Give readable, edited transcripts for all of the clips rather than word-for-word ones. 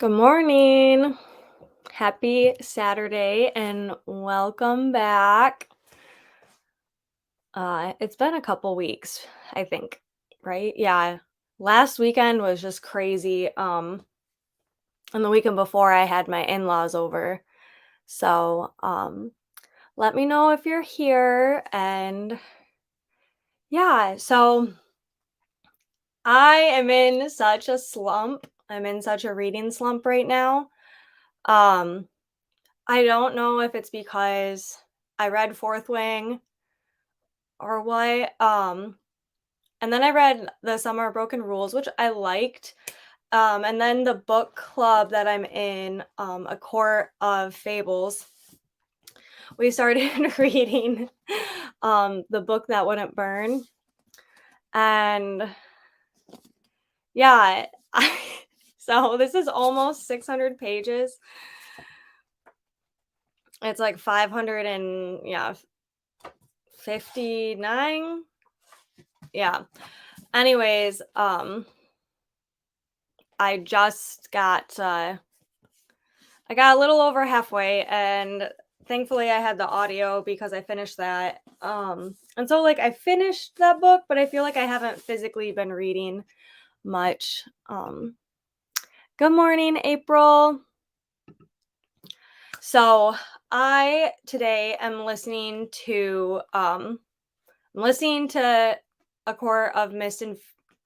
Good morning. Happy Saturday and welcome back. It's been a couple weeks, I think, right? Yeah. Last weekend was just crazy. And the weekend before I had my in-laws over. So, let me know if you're here and yeah, so I am in such a slump. I'm in such a reading slump right now. Um I don't know if it's because I read Fourth Wing or what. And then I read The Summer of Broken Rules, which I liked. And then the book club that I'm in, A Court of Fables, we started reading The Book That Wouldn't Burn. And yeah, so this is almost 600 pages. It's like 500 and yeah, 59. Yeah. Anyways, I just got I got a little over halfway and thankfully I had the audio because I finished that. And so like I finished that book, but I feel like I haven't physically been reading much. Good morning, April. So I today am listening to A Court of Mist and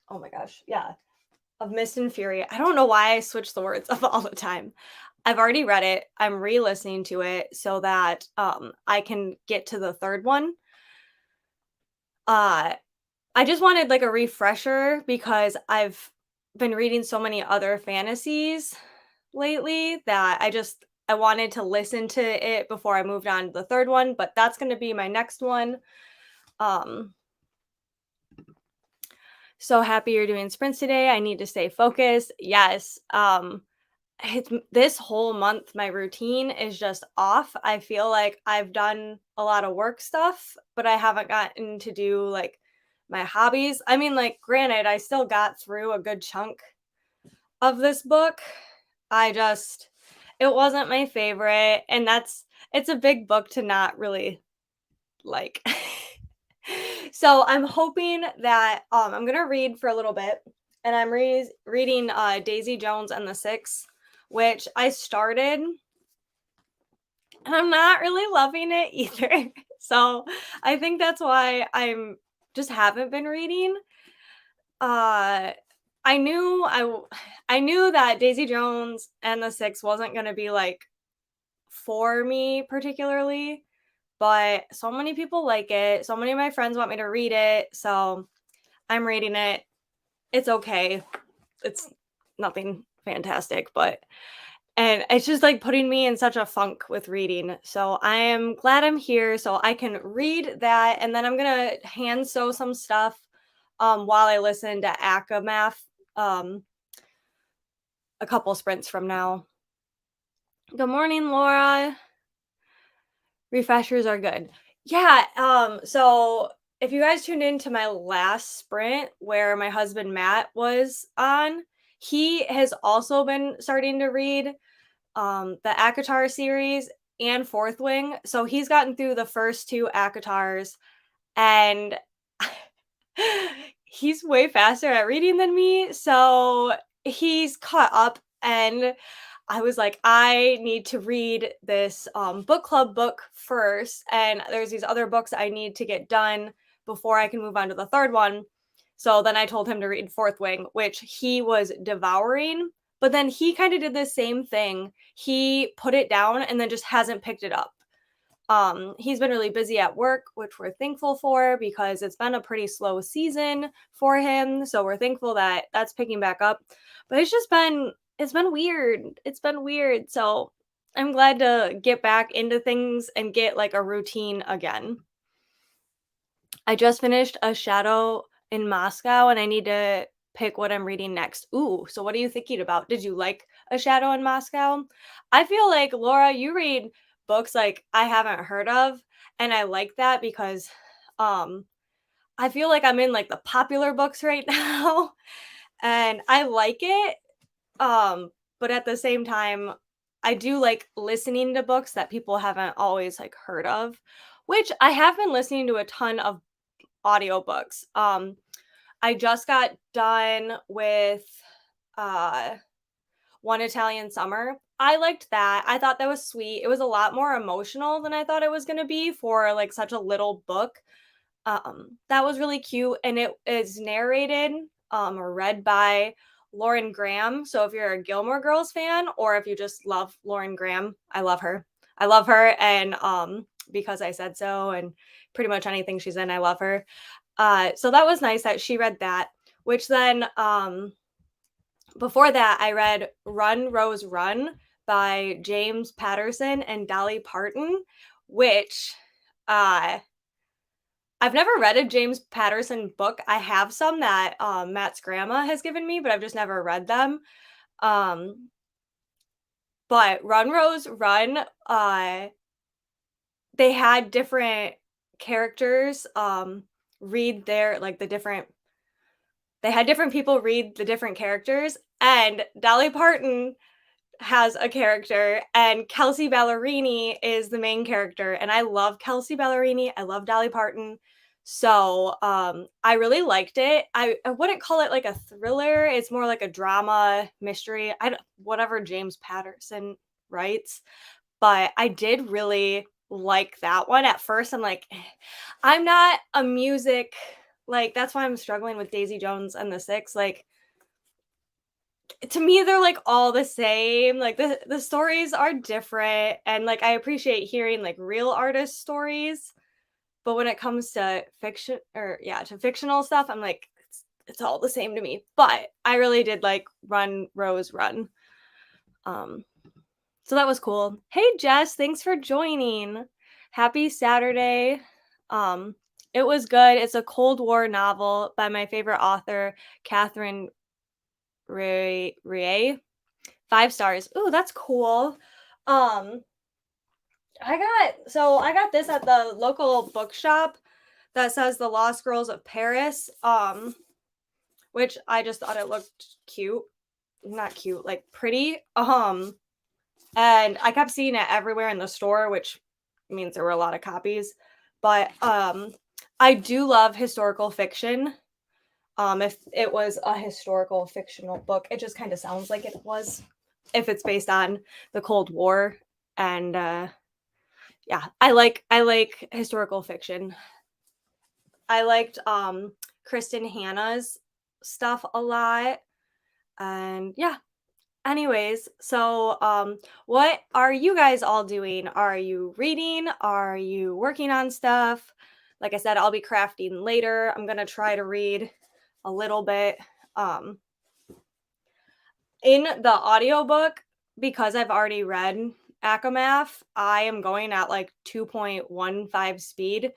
oh my gosh, yeah, of Mist and Fury. I don't know why I switch the words up all the time. I've already read it. I'm re-listening to it so that I can get to the third one. Uh I just wanted like a refresher because I've been reading so many other fantasies lately that I wanted to listen to it before I moved on to the third one, but that's going to be my next one. Um so happy you're doing sprints today. I need to stay focused. Yes. This whole month, my routine is just off. I feel like I've done a lot of work stuff, but I haven't gotten to do like my hobbies. I mean, like, granted, I still got through a good chunk of this book. It wasn't my favorite. And it's a big book to not really like. So I'm hoping that I'm gonna read for a little bit, and I'm reading Daisy Jones and the Six, which I started, and I'm not really loving it either. So I think that's why I'm just haven't been reading. Uh, I knew I knew that Daisy Jones and the Six wasn't gonna be like for me particularly, but so many people like it. So many of my friends want me to read it, so I'm reading it. It's okay. It's nothing fantastic, but and it's just like putting me in such a funk with reading. So I am glad I'm here so I can read that and then I'm going to hand sew some stuff while I listen to Akamath um a couple sprints from now. Good morning, Laura. Refreshers are good. Yeah, so if you guys tuned into my last sprint where my husband Matt was on, he has also been starting to read the ACOTAR series and Fourth Wing. So he's gotten through the first two ACOTARs and he's way faster at reading than me. So he's caught up and I was like, I need to read this book club book first. And there's these other books I need to get done before I can move on to the third one. So then I told him to read Fourth Wing, which he was devouring. But then he kind of did the same thing. He put it down and then just hasn't picked it up. He's been really busy at work, which we're thankful for because it's been a pretty slow season for him. So we're thankful that that's picking back up. But it's been weird. It's been weird. So I'm glad to get back into things and get like a routine again. I just finished A Shadow in Moscow and I need to pick what I'm reading next. Ooh, so what are you thinking about? Did you like A Shadow in Moscow? I feel like Laura, you read books like I haven't heard of and I like that because um I feel like I'm in like the popular books right now and I like it. Um but at the same time, I do like listening to books that people haven't always like heard of, which I have been listening to a ton of audiobooks. I just got done with uh One Italian Summer. I liked that. I thought that was sweet. It was a lot more emotional than I thought it was going to be for like such a little book. That was really cute, and it is narrated or read by Lauren Graham. So if you're a Gilmore Girls fan or if you just love Lauren Graham, I love her. I love her, and because I said so, and pretty much anything she's in, I love her. So that was nice that she read that. Which then before that, I read Run Rose Run by James Patterson and Dolly Parton, which uh I've never read a James Patterson book. I have some that, Matt's grandma has given me, but I've just never read them. Um, but Run Rose Run, they had different characters, read their like, the different they had different people read the different characters, and Dolly Parton has a character, and Kelsey Ballerini is the main character, and I love Kelsey Ballerini, I love Dolly Parton, so, I really liked it. I wouldn't call it like a thriller, it's more like a drama, mystery, I don't whatever James Patterson writes, but I did really like that one. At first, I'm like, I'm not a music like, that's why I'm struggling with Daisy Jones and the Six, like, to me they're like all the same, like the stories are different, and like I appreciate hearing like real artist stories, but when it comes to fiction or yeah, to fictional stuff, I'm like it's all the same to me. But I really did like Run Rose Run. Um so that was cool. Hey Jess, thanks for joining. Happy Saturday. Um it was good. It's a Cold War novel by my favorite author, Catherine Ray. 5 stars. Ooh, that's cool. Um, I got this at the local bookshop that says The Lost Girls of Paris, which I just thought it looked cute. Not cute, like pretty. And I kept seeing it everywhere in the store, which means there were a lot of copies. But I do love historical fiction. If it was a historical fictional book, it just kind of sounds like it was. If it's based on the Cold War, and yeah, I like historical fiction. I liked Kristen Hanna's stuff a lot, and yeah. Anyways, so what are you guys all doing? Are you reading? Are you working on stuff? Like I said, I'll be crafting later. I'm gonna try to read a little bit. Um, in the audiobook, because I've already read Akamath, I am going at like 2.15 speed.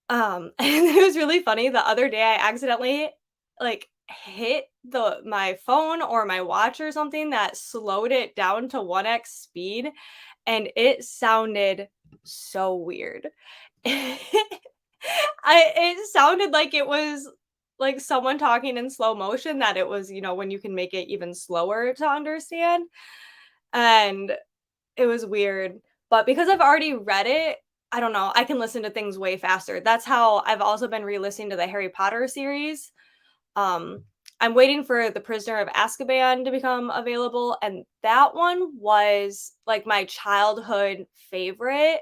And it was really funny. The other day I accidentally like hit my phone or my watch or something that slowed it down to 1x speed, and it sounded so weird. It sounded like it was like someone talking in slow motion, that it was, when you can make it even slower to understand. And it was weird. But because I've already read it, I don't know, I can listen to things way faster. That's how I've also been re-listening to the Harry Potter series. Um, I'm waiting for The Prisoner of Azkaban to become available, and that one was like my childhood favorite.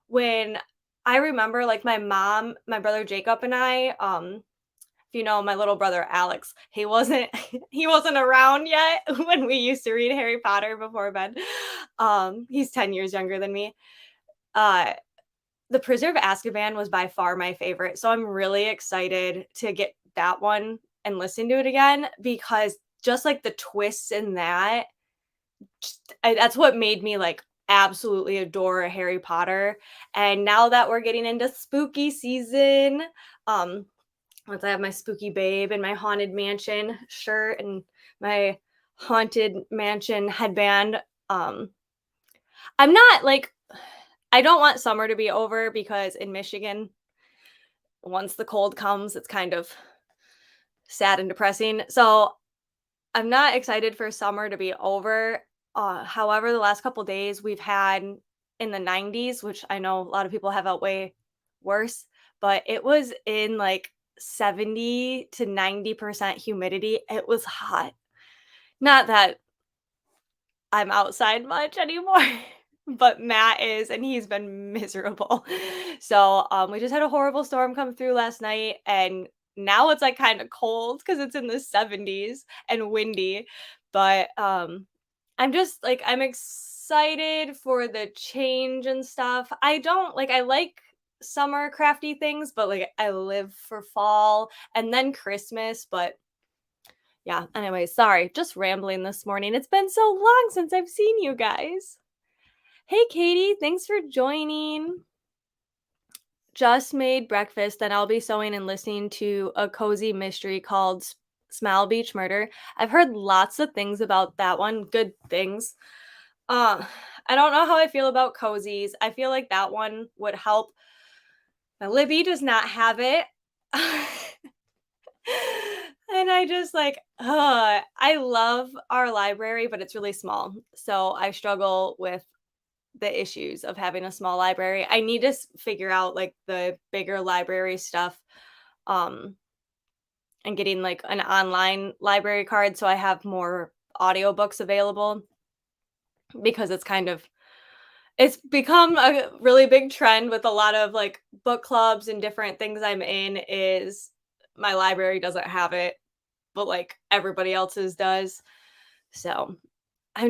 When I remember like my mom, my brother Jacob and I, if you know my little brother Alex, he wasn't he wasn't around yet when we used to read Harry Potter before bed. He's 10 years younger than me. Uh The Prisoner of Azkaban was by far my favorite. So I'm really excited to get that one and listen to it again, because just like the twists in that, that's what made me like absolutely adore Harry Potter. And now that we're getting into spooky season, um once I have my spooky babe and my haunted mansion shirt and my haunted mansion headband, um I'm not like I don't want summer to be over, because in Michigan, once the cold comes, it's kind of sad and depressing. So I'm not excited for summer to be over. However, the last couple days we've had in the 90s, which I know a lot of people have out way worse, but it was in like 70 to 90% humidity. It was hot. Not that I'm outside much anymore, but Matt is, and he's been miserable. So, we just had a horrible storm come through last night, and now it's like kind of cold because it's in the 70s and windy. But I'm just like I'm excited for the change and stuff. I like summer crafty things, but like I live for fall and then Christmas, but yeah, anyway, sorry, just rambling this morning. It's been so long since I've seen you guys. Hey, Katie, thanks for joining. Just made breakfast, then I'll be sewing and listening to a cozy mystery called Smile Beach Murder. I've heard lots of things about that one, good things. Uh, I don't know how I feel about cozies. I feel like that one would help. Now, Libby does not have it. And I just like, I love our library, but it's really small. So I struggle with the issues of having a small library. I need to figure out like the bigger library stuff um and getting like an online library card so I have more audiobooks available because it's become a really big trend with a lot of like book clubs and different things I'm in is my library doesn't have it, but like everybody else's does. So I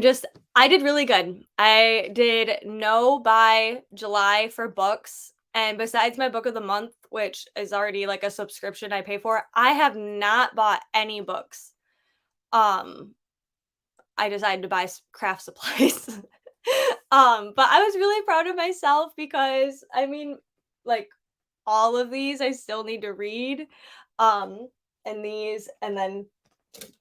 did really good. I did no by July for books. And besides my book of the month, which is already like a subscription I pay for, I have not bought any books. Um, I decided to buy craft supplies. But I was really proud of myself because I mean, like all of these I still need to read. Um, and these, and then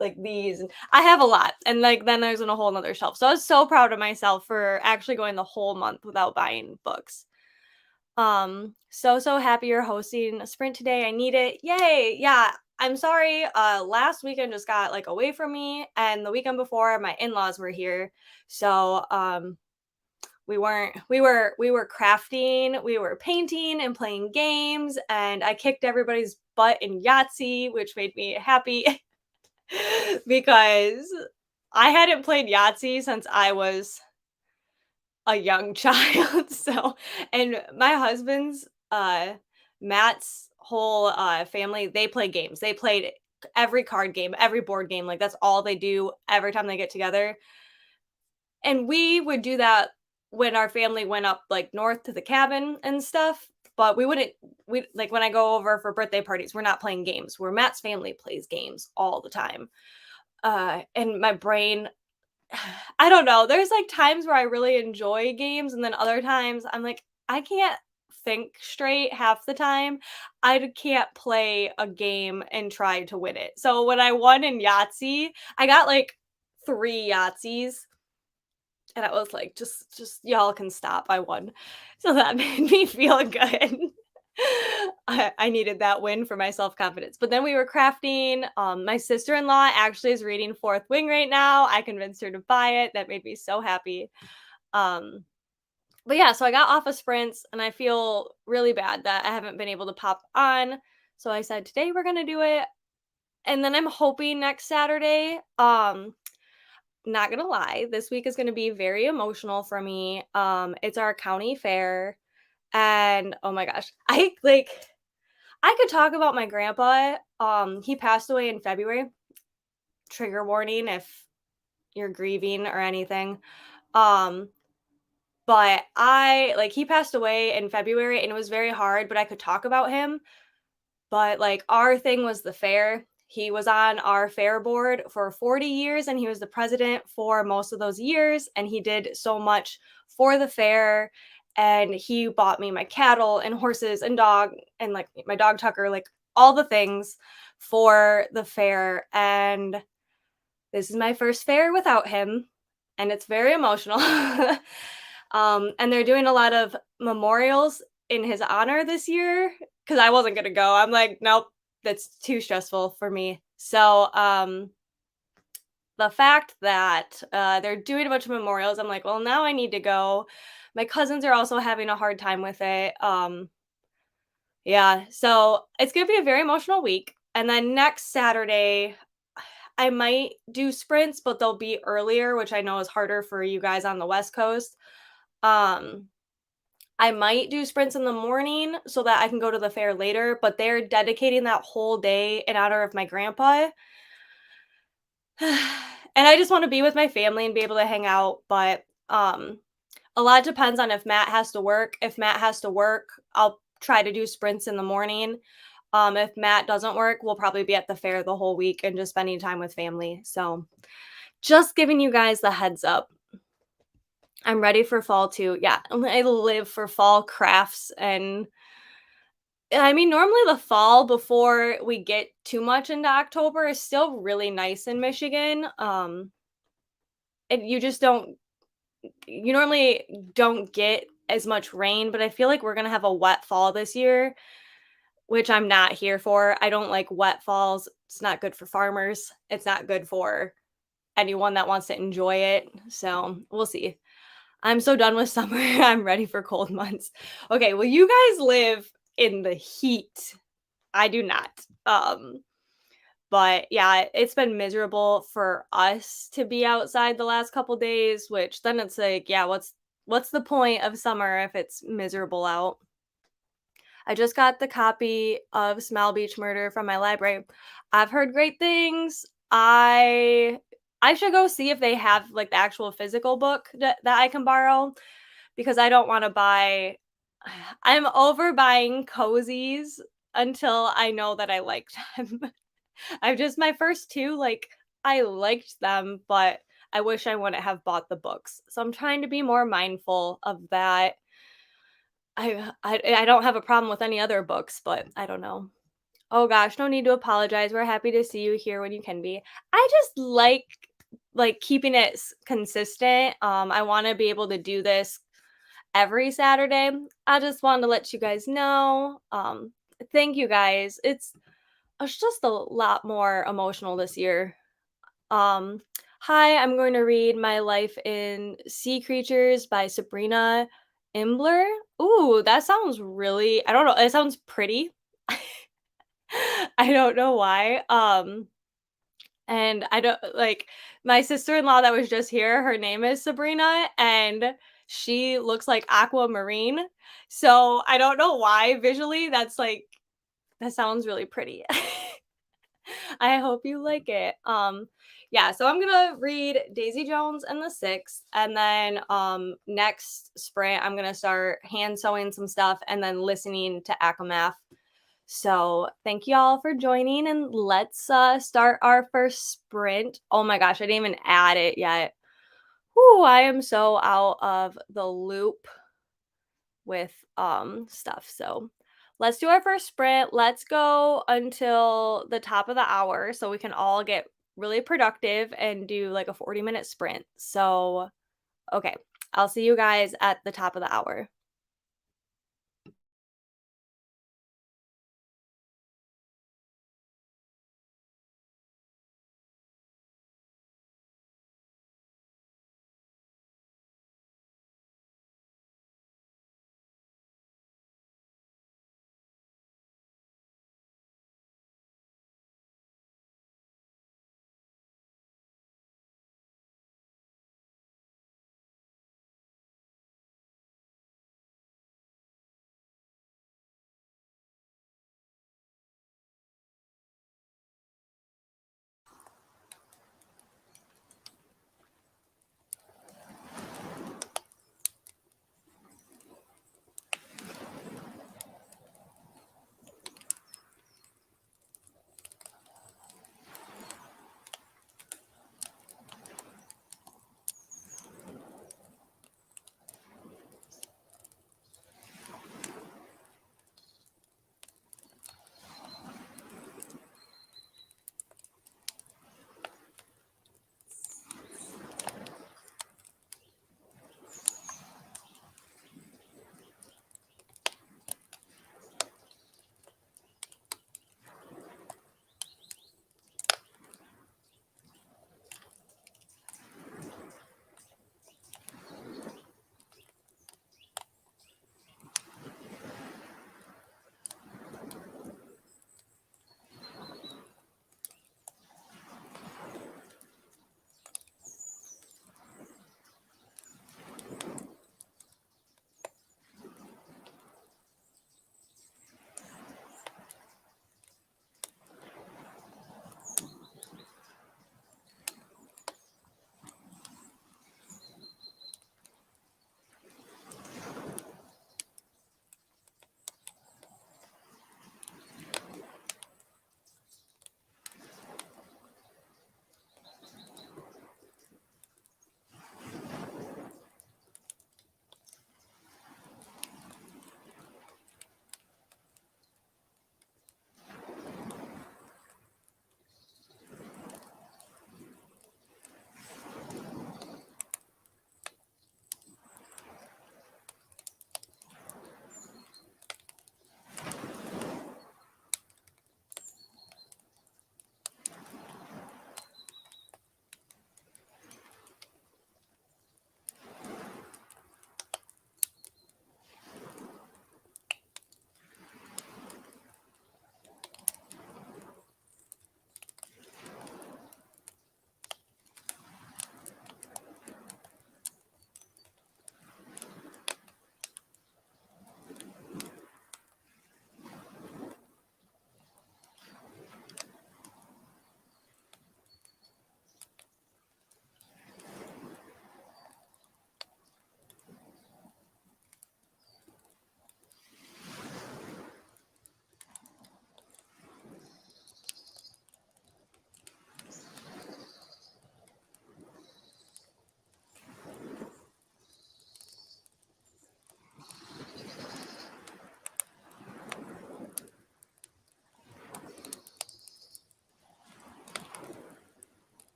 like these, and I have a lot, and like then there's in a whole nother shelf. So I was so proud of myself for actually going the whole month without buying books. So happy you're hosting a sprint today. I need it. Yay. Yeah. I'm sorry. Last weekend just got like away from me, and the weekend before my in-laws were here. So we were crafting, we were painting and playing games, and I kicked everybody's butt in Yahtzee, which made me happy. Because I hadn't played Yahtzee since I was a young child. So, and my husband's, Matt's whole family, they play games. They played every card game, every board game. Like that's all they do every time they get together. And we would do that when our family went up like north to the cabin and stuff. But we like when I go over for birthday parties, we're not playing games. Where Matt's family plays games all the time. And my brain I don't know, there's, like, times where I really enjoy games, and then other times I'm like, I can't think straight half the time. Can't play a game and try to win it. So when I won in Yahtzee, I got, like, 3 Yahtzees, and I was like, "Just y'all can stop, I won." So that made me feel good. I needed that win for my self-confidence. But then we were crafting. My sister-in-law actually is reading Fourth Wing right now. I convinced her to buy it. That made me so happy. Um, but yeah, so I got off of sprints and I feel really bad that I haven't been able to pop on. So I said, today we're gonna do it. And then I'm hoping next Saturday. Not gonna lie, this week is gonna be very emotional for me. It's our county fair. And oh my gosh, I could talk about my grandpa. He passed away in February. Trigger warning if you're grieving or anything. Um, but he passed away in February and it was very hard, but I could talk about him. But like our thing was the fair. He was on our fair board for 40 years and he was the president for most of those years and he did so much for the fair and he bought me my cattle and horses and dog and like my dog Tucker, like all the things for the fair. And this is my first fair without him and it's very emotional. And they're doing a lot of memorials in his honor this year because I wasn't gonna go. I'm like, nope, that's too stressful for me. So the fact that, they're doing a bunch of memorials, I'm like, "Well, now I need to go." My cousins are also having a hard time with it, yeah, so it's gonna be a very emotional week, and then next Saturday, I might do sprints, but they'll be earlier, which I know is harder for you guys on the West Coast. Um, I might do sprints in the morning so that I can go to the fair later, but they're dedicating that whole day in honor of my grandpa. And I just wanna be with my family and be able to hang out, but, a lot depends on if Matt has to work. If Matt has to work, I'll try to do sprints in the morning. If Matt doesn't work, we'll probably be at the fair the whole week and just spending time with family. So, just giving you guys the heads up. I'm ready for fall too. Yeah, I live for fall crafts and I mean, normally the fall before we get too much into October is still really nice in Michigan. And you normally don't get as much rain, but I feel like we're gonna have a wet fall this year, which I'm not here for. I don't like wet falls. It's not good for farmers. It's not good for anyone that wants to enjoy it. So we'll see. I'm so done with summer. I'm ready for cold months. Okay, well, you guys live in the heat. I do not. But yeah, it's been miserable for us to be outside the last couple days, which then it's like, yeah, what's the point of summer if it's miserable out? I just got the copy of Smile Beach Murder from my library. I've heard great things. I should go see if they have like the actual physical book that I can borrow because I don't want to buy I'm over buying cozies until I know that I like them. I've just my first 2, like, I liked them, but I wish I wouldn't have bought the books. So I'm trying to be more mindful of that. I don't have a problem with any other books, but I don't know. Oh gosh, no need to apologize. We're happy to see you here when you can be. I just like keeping it consistent. I want to be able to do this every Saturday. I just wanted to let you guys know. Thank you guys. It's just a lot more emotional this year. Um, Hi, I'm going to read My Life in Sea Creatures by Sabrina Imbler. Ooh, that sounds really, I don't know, it sounds pretty. I don't know why. And I don't like my sister-in-law that was just here, her name is Sabrina, and she looks like aquamarine. So I don't know why visually that's like that sounds really pretty. I hope you like it. Yeah, so I'm gonna read Daisy Jones and the Six, and then next sprint I'm gonna start hand sewing some stuff and then listening to Akamath. So thank you all for joining, and let's start our first sprint. Oh my gosh, I didn't even add it yet. Whoo, I am so out of the loop with stuff. So let's do our first sprint. Let's go until the top of the hour so we can all get really productive and do like a 40-minute sprint. So, okay, I'll see you guys at the top of the hour.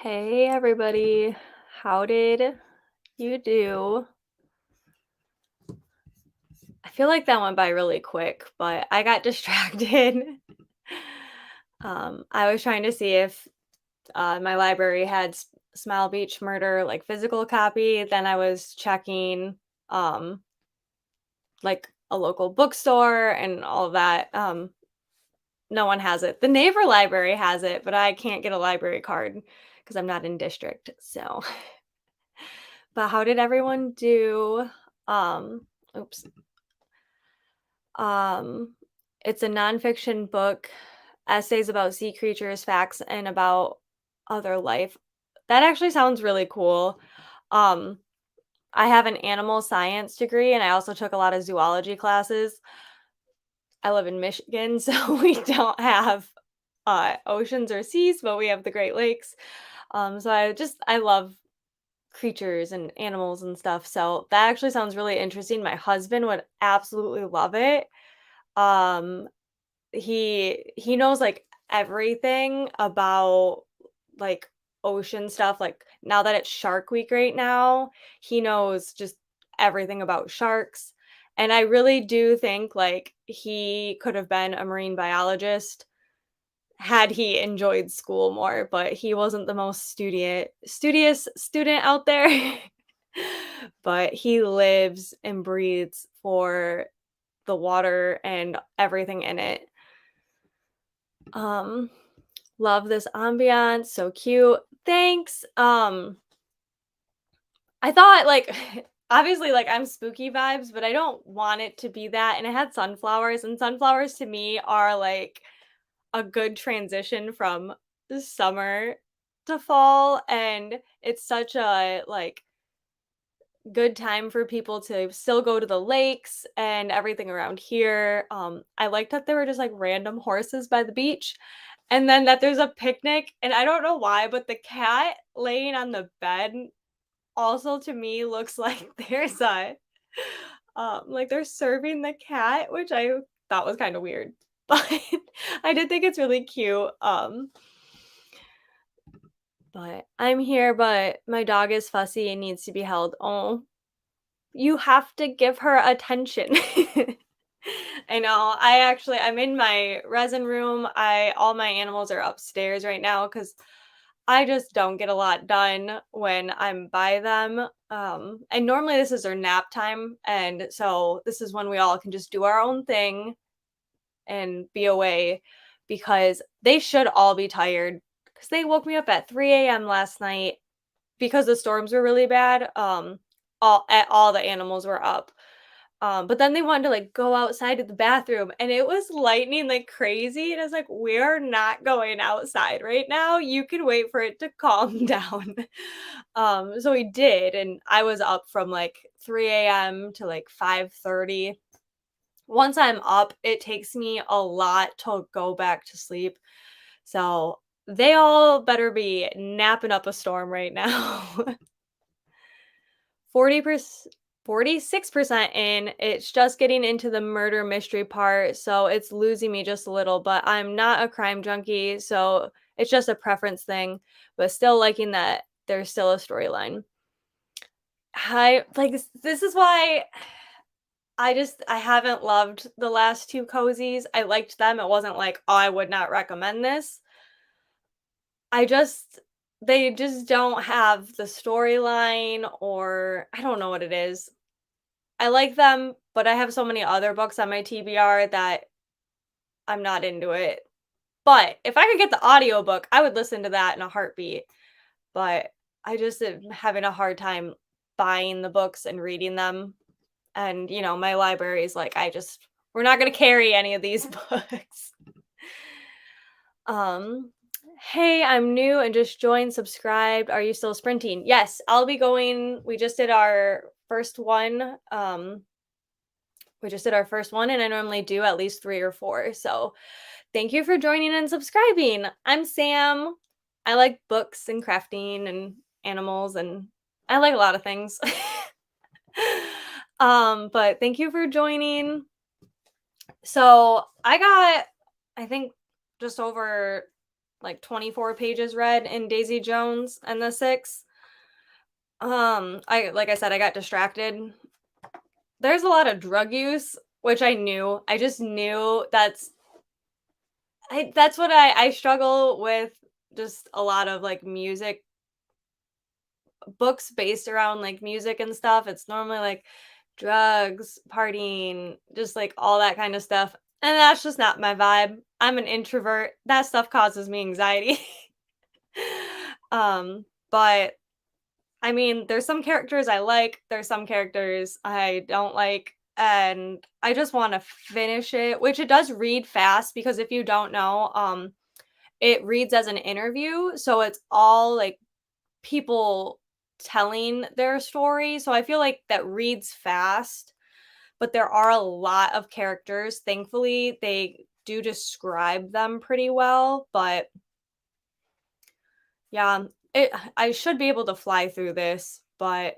Hey everybody, how did you do? I feel like that went by really quick, but I got distracted. I was trying to see if my library had Smile Beach Murder like physical copy. Then I was checking um, like a local bookstore and all of that. No one has it. The neighbor library has it, but I can't get a library card because I'm not in district. So, but how did everyone do? Oops. Um, it's a nonfiction book, essays about sea creatures, facts, and about other life. That actually sounds really cool. Um, I have an animal science degree and I also took a lot of zoology classes. I live in Michigan, so we don't have oceans or seas, but we have the Great Lakes. So I love creatures and animals and stuff. So that actually sounds really interesting. My husband would absolutely love it. Um, he knows, like, everything about, like, ocean stuff, like, now that it's Shark Week right now, he knows just everything about sharks, and I really do think, like, he could have been a marine biologist had he enjoyed school more, but he wasn't the most studious student out there. But he lives and breathes for the water and everything in it. Um, Love this ambiance, so cute. Thanks. I thought like obviously like I'm spooky vibes, but I don't want it to be that. And it had sunflowers, and sunflowers to me are like a good transition from the summer to fall, and it's such a like good time for people to still go to the lakes and everything around here. I like that there were just like random horses by the beach. And then that there's a picnic, and I don't know why, but the cat laying on the bed also to me looks like there's a like they're serving the cat, which I thought was kind of weird. But I did think it's really cute. But I'm here, but my dog is fussy and needs to be held. Oh, you have to give her attention. I know. I'm in my resin room. I All my animals are upstairs right now because I just don't get a lot done when I'm by them. And normally this is their nap time, and so this is when we all can just do our own thing and be away because they should all be tired because they woke me up at 3 a.m. last night because the storms were really bad. All the animals were up. But then they wanted to like go outside to the bathroom and it was lightning like crazy. And I was like, we're not going outside right now. You can wait for it to calm down. So we did, and I was up from like 3 a.m. to like 5:30. Once I'm up, it takes me a lot to go back to sleep. So they all better be napping up a storm right now. 40%, 46% in. It's just getting into the murder mystery part, so it's losing me just a little, but I'm not a crime junkie, so it's just a preference thing, but still liking that there's still a storyline. I like this is why I haven't loved the last 2 cozies. I liked them. It wasn't like, "Oh, I would not recommend this." I just they just don't have the storyline, or I don't know what it is. I like them, but I have so many other books on my TBR that I'm not into it. But if I could get the audiobook, I would listen to that in a heartbeat. But I just am having a hard time buying the books and reading them. And, my library is like, we're not going to carry any of these books. Um, hey, I'm new and just joined, subscribed. Are you still sprinting? Yes, I'll be going. We just did our first one. And I normally do at least 3 or 4. So, thank you for joining and subscribing. I'm Sam. I like books and crafting and animals, and I like a lot of things. But thank you for joining. So, I got, I think, just over like 24 pages read in Daisy Jones and the Six. I like I said, I got distracted. There's a lot of drug use, which I knew. I just knew that's what I struggle with, just a lot of like music books based around like music and stuff. It's normally like drugs, partying, just like all that kind of stuff. And that's just not my vibe. I'm an introvert. That stuff causes me anxiety. But I mean, there's some characters I like, there's some characters I don't like, and I just want to finish it, which it does read fast because if you don't know, it reads as an interview, so it's all like people telling their story. So I feel like that reads fast, but there are a lot of characters. Thankfully, they do describe them pretty well, but yeah, I should be able to fly through this, but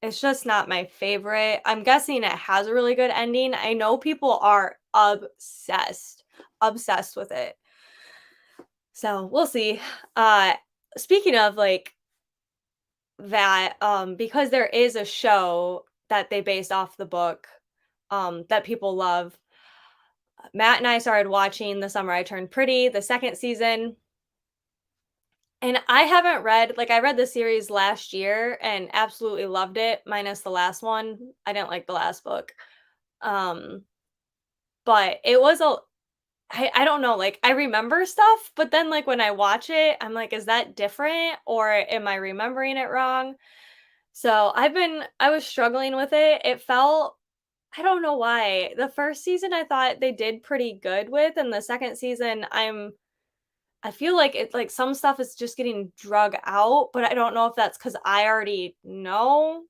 it's just not my favorite. I'm guessing it has a really good ending. I know people are obsessed with it. So, we'll see. Uh Speaking of like that, because there is a show that they based off the book, that people love. Matt and I started watching The Summer I Turned Pretty, the second season. And I haven't read like, I read the series last year and absolutely loved it, minus the last one. I didn't like the last book. Um, but it was a I don't know, like, I remember stuff, but then, like, when I watch it, I'm like, "Is that different, or am I remembering it wrong?" So, I was struggling with it. It felt I don't know why. The first season, I thought they did pretty good with, and the second season, I feel like it's like some stuff is just getting drug out, but I don't know if that's because I already know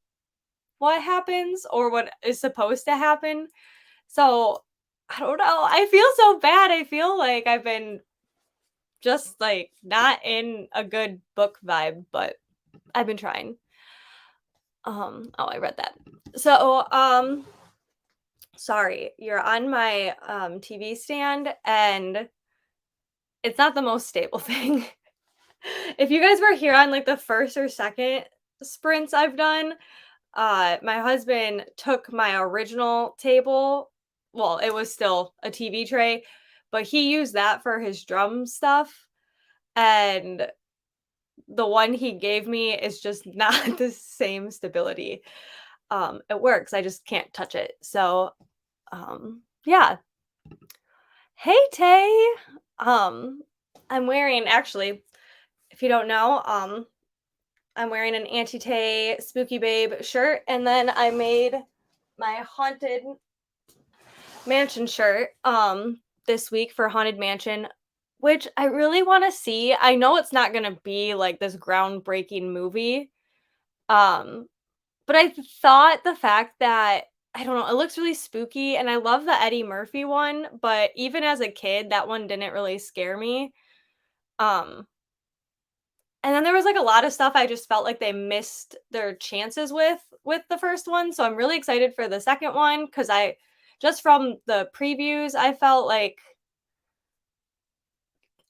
what happens or what is supposed to happen. So, I don't know. I feel so bad. I feel like I've been just, like, not in a good book vibe, but I've been trying. Oh, I read that. So, sorry, you're on my, TV stand, and it's not the most stable thing. If you guys were here on, like, the 1st or 2nd sprints I've done, my husband took my original table, well, it was still a TV tray, but he used that for his drum stuff, and the one he gave me is just not the same stability. It works, I just can't touch it. So, yeah. Hey, Tay! Um, I'm wearing actually, if you don't know, I'm wearing an Auntie Tay Spooky Babe shirt, and then I made my Haunted Mansion shirt, this week for Haunted Mansion, which I really wanna see. I know it's not gonna be like this groundbreaking movie, um, but I thought the fact that I don't know, it looks really spooky, and I love the Eddie Murphy one, but even as a kid, that one didn't really scare me, um, and then there was, like, a lot of stuff I just felt like they missed their chances with the first one, so I'm really excited for the second one because I just from the previews, I felt like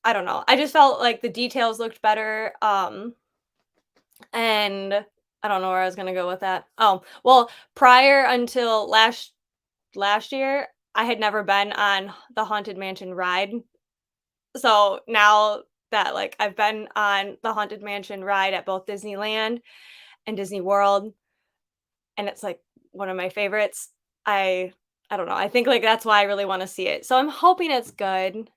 I don't know, I just felt like the details looked better, and I don't know where I was gonna go with that. Oh, well, prior until last year, I had never been on the Haunted Mansion ride, so now that, like, I've been on the Haunted Mansion ride at both Disneyland and Disney World, and it's, like, one of my favorites. I I don't know, I think, like, that's why I really wanna see it. So I'm hoping it's good.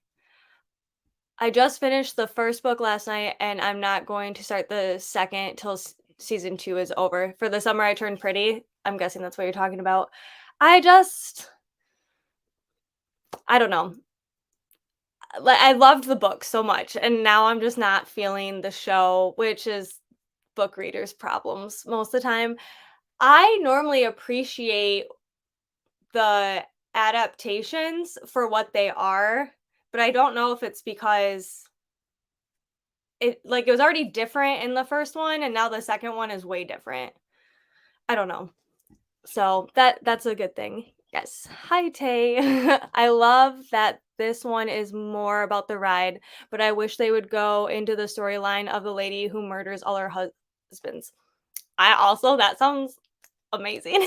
I just finished the first book last night, and I'm not going to start the second till season 2 is over. For The Summer I Turned Pretty, I'm guessing that's what you're talking about. I just I don't know. Like, I loved the book so much, and now I'm just not feeling the show, which is book readers' problems most of the time. I normally appreciate the adaptations for what they are, but I don't know if it's because it was already different in the first one, and now the second one is way different. I don't know. So, that's a good thing. Yes. Hi, Tay. I love that this one is more about the ride, but I wish they would go into the storyline of the lady who murders all her husbands. I also that sounds amazing.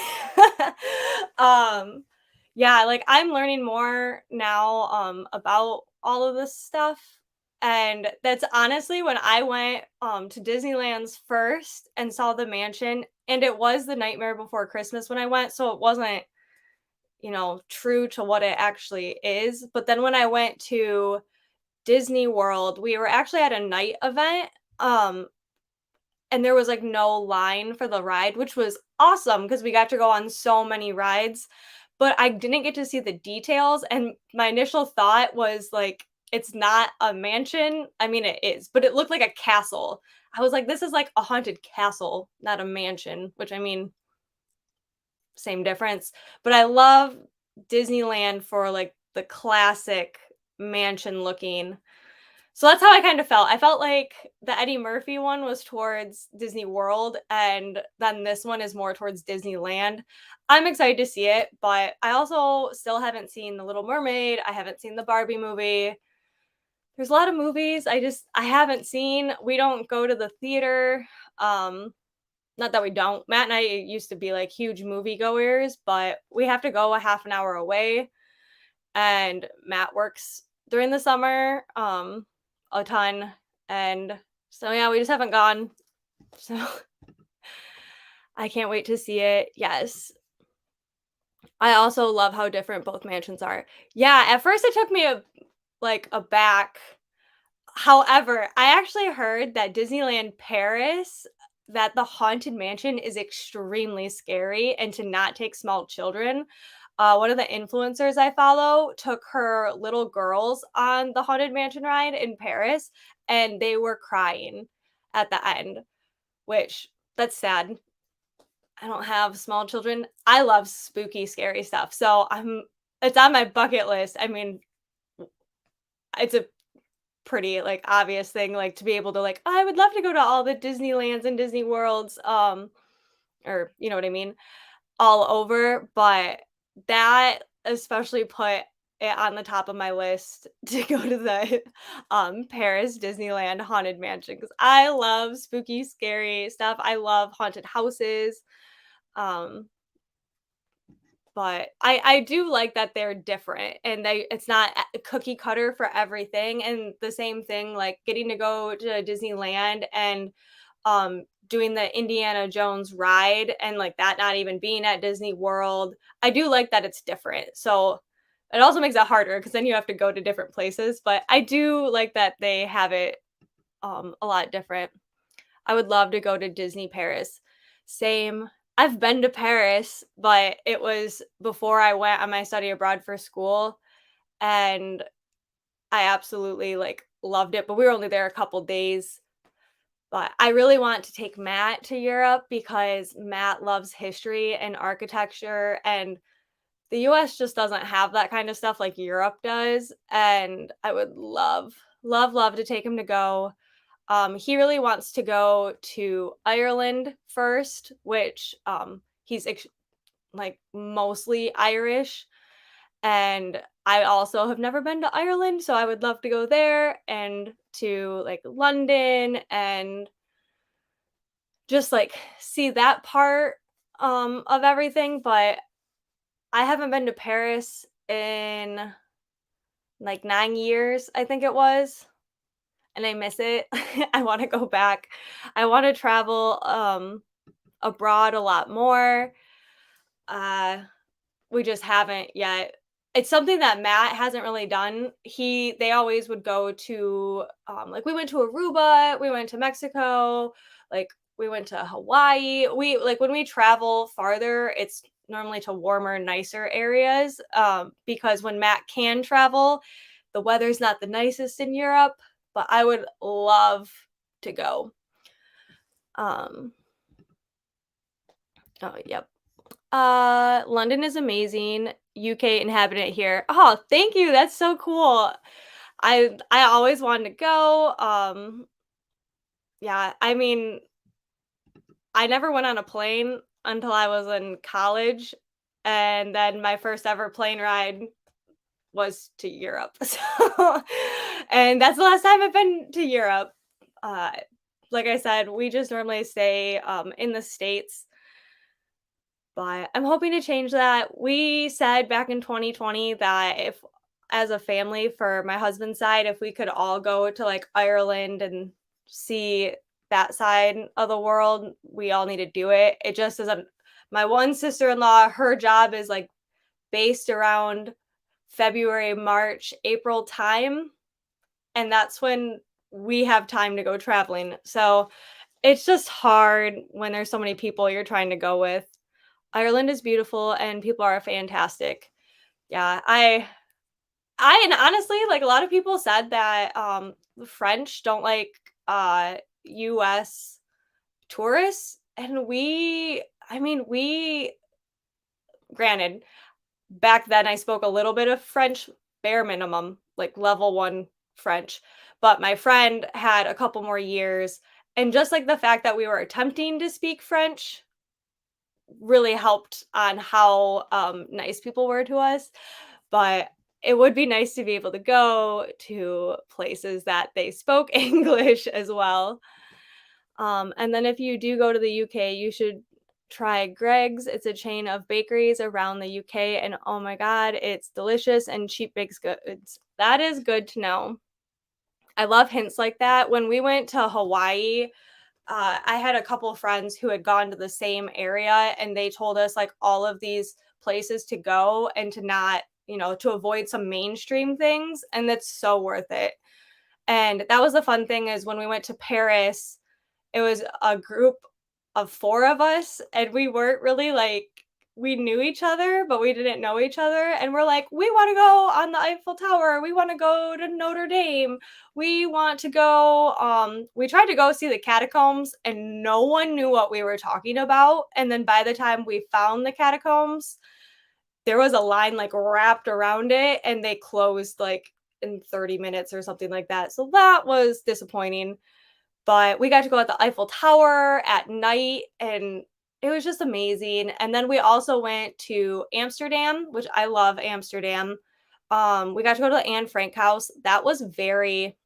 Um, yeah, like, I'm learning more now, about all of this stuff, and that's honestly when I went, to Disneyland's first and saw the mansion, and it was The Nightmare Before Christmas when I went, so it wasn't, true to what it actually is, but then when I went to Disney World, we were actually at a night event, um, and there was, like, no line for the ride, which was awesome because we got to go on so many rides, but I didn't get to see the details, and my initial thought was, like, it's not a mansion. I mean, it is, but it looked like a castle. I was like, "This is like a haunted castle, not a mansion," which, I mean, same difference, but I love Disneyland for, like, the classic mansion looking, so that's how I kind of felt. I felt like the Eddie Murphy one was towards Disney World, and then this one is more towards Disneyland. I'm excited to see it, but I also still haven't seen The Little Mermaid. I haven't seen the Barbie movie. There's a lot of movies I haven't seen. We don't go to the theater. Um, Not that we don't. Matt and I used to be like huge moviegoers, but we have to go a half an hour away, and Matt works during the summer, a ton, and so, yeah, we just haven't gone, so I can't wait to see it, yes. I also love how different both mansions are. Yeah, at first it took me aback. However, I actually heard that Disneyland Paris that the Haunted Mansion is extremely scary and to not take small children. One of the influencers I follow took her little girls on the Haunted Mansion ride in Paris, and they were crying at the end, which that's sad. I don't have small children. I love spooky, scary stuff, so it's on my bucket list. I mean, it's a pretty, like, obvious thing, like, to be able to, like, "I would love to go to all the Disneylands and Disney Worlds," or you know what I mean, all over, but that especially put it on the top of my list to go to the, Paris Disneyland Haunted Mansion because I love spooky, scary stuff. I love haunted houses, um, but I do like that they're different and it's not a cookie cutter for everything, and the same thing, like, getting to go to Disneyland and, doing the Indiana Jones ride and, like, that not even being at Disney World. I do like that it's different, so it also makes it harder because then you have to go to different places, but I do like that they have it, a lot different. I would love to go to Disney Paris. Same. I've been to Paris, but it was before I went on my study abroad for school, and I absolutely, like, loved it, but we were only there a couple days. But I really want to take Matt to Europe because Matt loves history and architecture, and the US just doesn't have that kind of stuff like Europe does, and I would love, love, love to take him to go. He really wants to go to Ireland first, which, he's like, mostly Irish, and I also have never been to Ireland, so I would love to go there and to, like, London and just, like, see that part, of everything, but I haven't been to Paris in, like, 9 years, I think it was, and I miss it. I wanna go back. I wanna travel, abroad a lot more. Uh, we just haven't yet. It's something that Matt hasn't really done. They always would go to, like, we went to Aruba, we went to Mexico, like, we went to Hawaii. When we travel farther, it's normally to warmer, nicer areas, because when Matt can travel, the weather's not the nicest in Europe, but I would love to go. Um, oh, yep. London is amazing. UK inhabitant here. Oh, thank you. That's so cool. I always wanted to go. Yeah, I mean, I never went on a plane until I was in college, and then my first ever plane ride was to Europe. So and that's the last time I've been to Europe. Uh, like I said, we just normally stay, in the States, but I'm hoping to change that. We said back in 2020 that if as a family for my husband's side, if we could all go to, like, Ireland and see that side of the world, we all need to do it. It just isn't my one sister-in-law, her job is, like, based around February, March, April time, and that's when we have time to go traveling. So, it's just hard when there's so many people you're trying to go with. Ireland is beautiful and people are fantastic. Yeah, I and honestly, like, a lot of people said that, the French don't like, US tourists, and I mean, we granted, back then I spoke a little bit of French, bare minimum, like level 1 French, but my friend had a couple more years, and just, like, the fact that we were attempting to speak French really helped on how, nice people were to us, but it would be nice to be able to go to places that they spoke English as well. And then if you do go to the UK, you should try Greg's. It's a chain of bakeries around the UK, and oh my god, it's delicious and cheap baked goods. That is good to know. I love hints like that. When we went to Hawaii, I had a couple friends who had gone to the same area, and they told us like all of these places to go and to not, to avoid some mainstream things, and that's so worth it. And that was the fun thing is when we went to Paris, it was a group of 4 of us, and we weren't really, like we knew each other, but we didn't know each other, and we're like, "We wanna go on the Eiffel Tower, we wanna go to Notre Dame, we want to go," we tried to go see the catacombs, and no one knew what we were talking about, and then by the time we found the catacombs, there was a line, like, wrapped around it, and they closed, like, in 30 minutes or something like that, so that was disappointing. But we got to go at the Eiffel Tower at night, and it was just amazing, and then we also went to Amsterdam, which I love Amsterdam. We got to go to the Anne Frank house. That was very,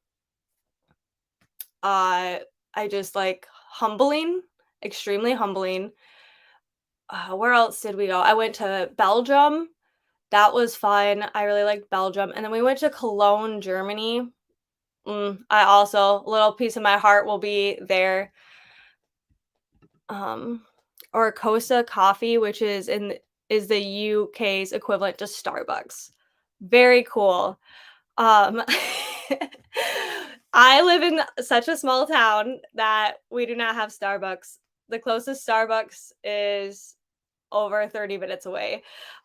uh, I just like humbling, extremely humbling. Where else did we go? I went to Belgium. That was fun. I really liked Belgium, and then we went to Cologne, Germany. I also a little piece of my heart will be there. um, or Costa Coffee, which is the UK's equivalent to Starbucks. Very cool. Um, I live in such a small town that we do not have Starbucks. The closest Starbucks is over 30 minutes away.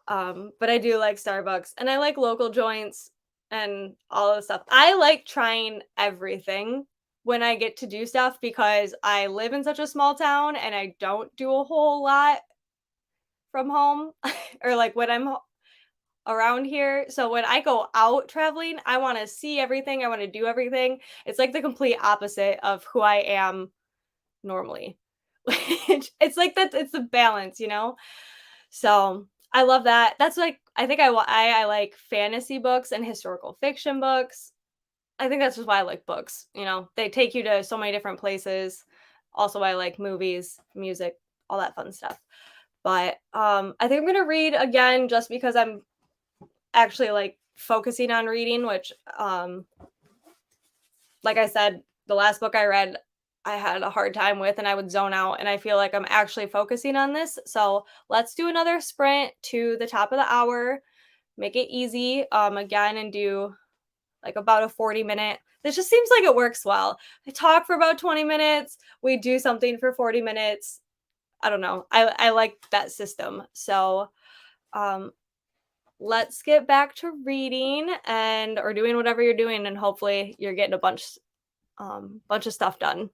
But I do like Starbucks and I like local joints and all the stuff. I like trying everything when I get to do stuff because I live in such a small town and I don't do a whole lot from home or like when around here. So when I go out traveling, I want to see everything, I want to do everything. It's like the complete opposite of who I am normally. Which it's like that it's a balance, you know? So, I love that. That's like I think I like fantasy books and historical fiction books. I think that's just why I like books, you know? They take you to so many different places. Also, I like movies, music, all that fun stuff. But, I think I'm gonna read again just because I'm actually, like, focusing on reading, which, like I said, the last book I read, I had a hard time with and I would zone out, and I feel like I'm actually focusing on this. So let's do another sprint to the top of the hour, make it easy again, and do like about a 40-minute. This just seems like it works well. I talk for about 20 minutes, we do something for 40 minutes. I don't know. I like that system. So um let's get back to reading and or doing whatever you're doing, and hopefully you're getting a bunch of stuff done.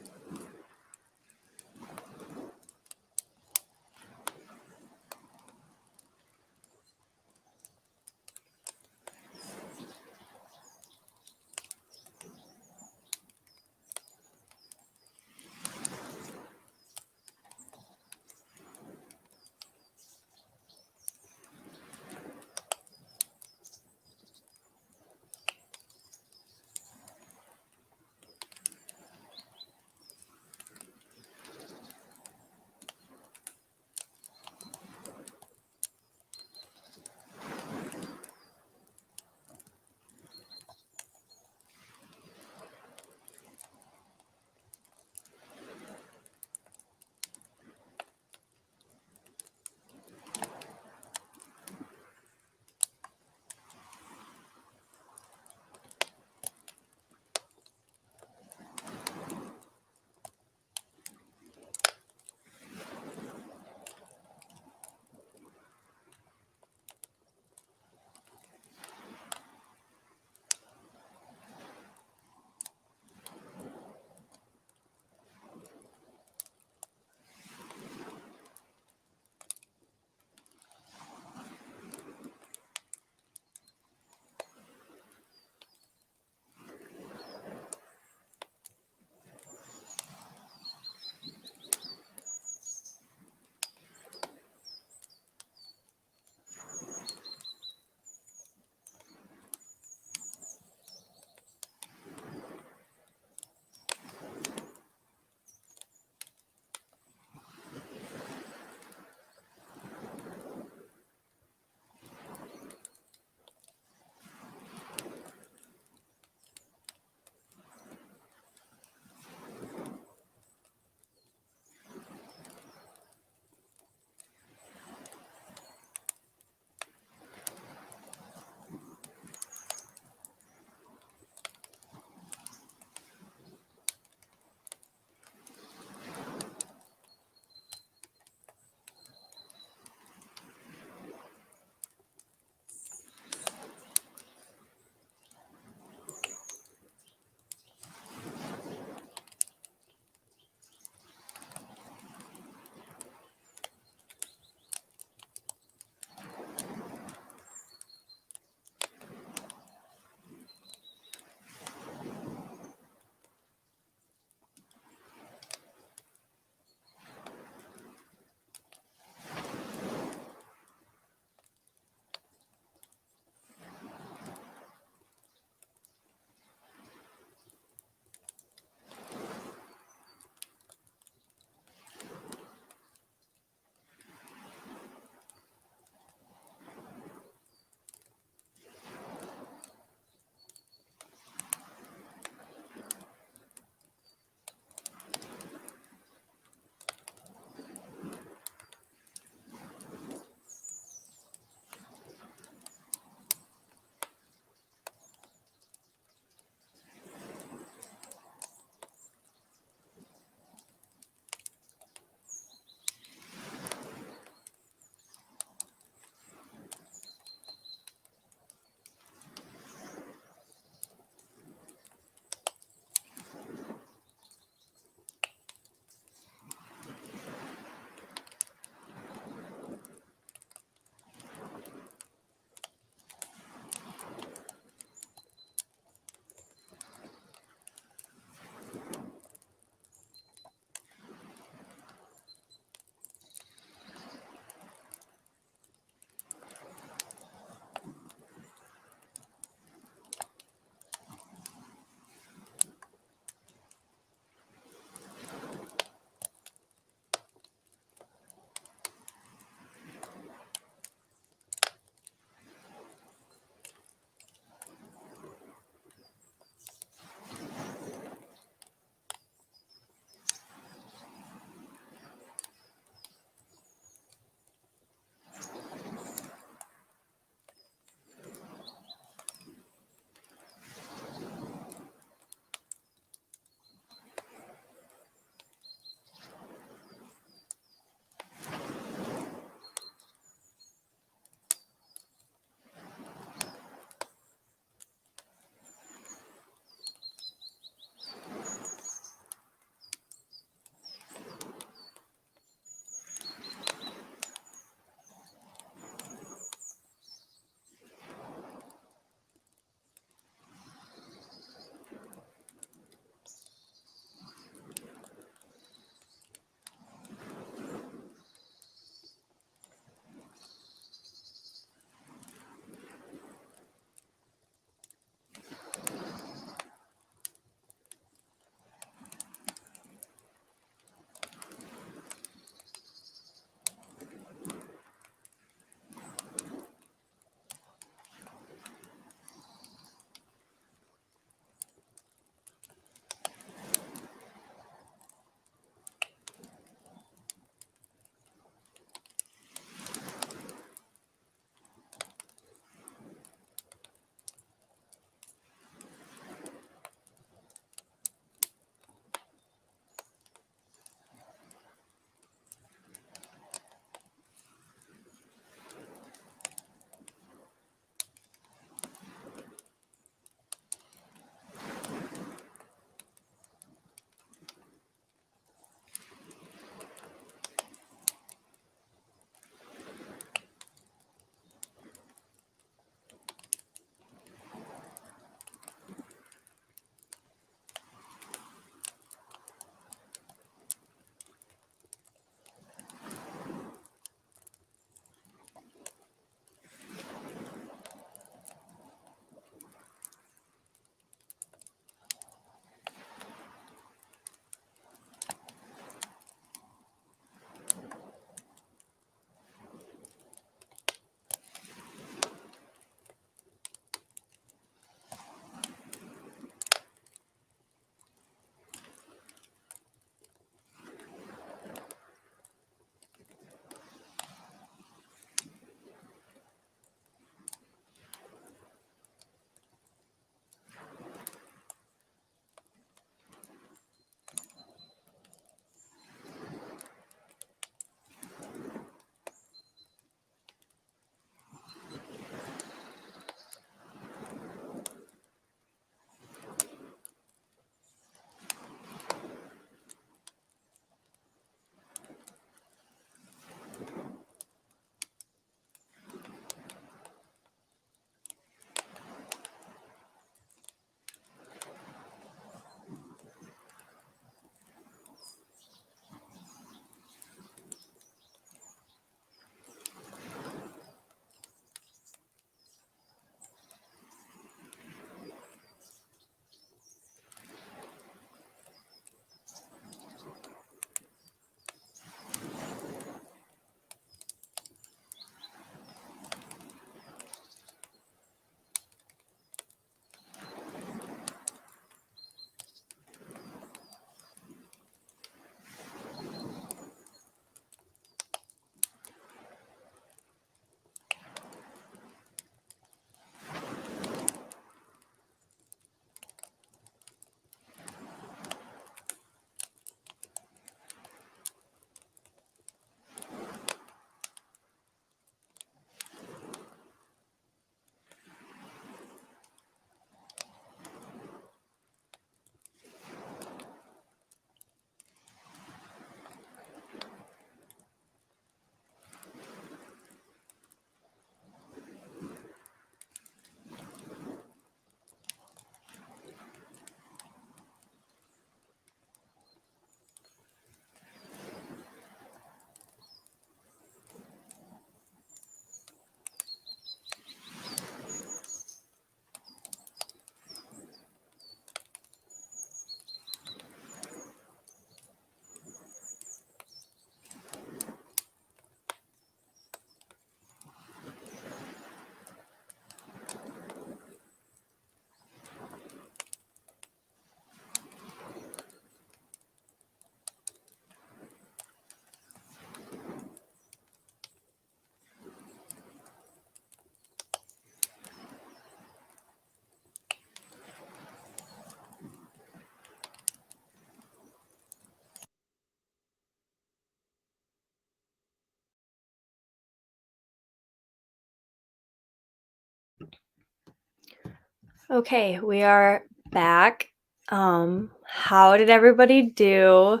Okay, we are back. How did everybody do?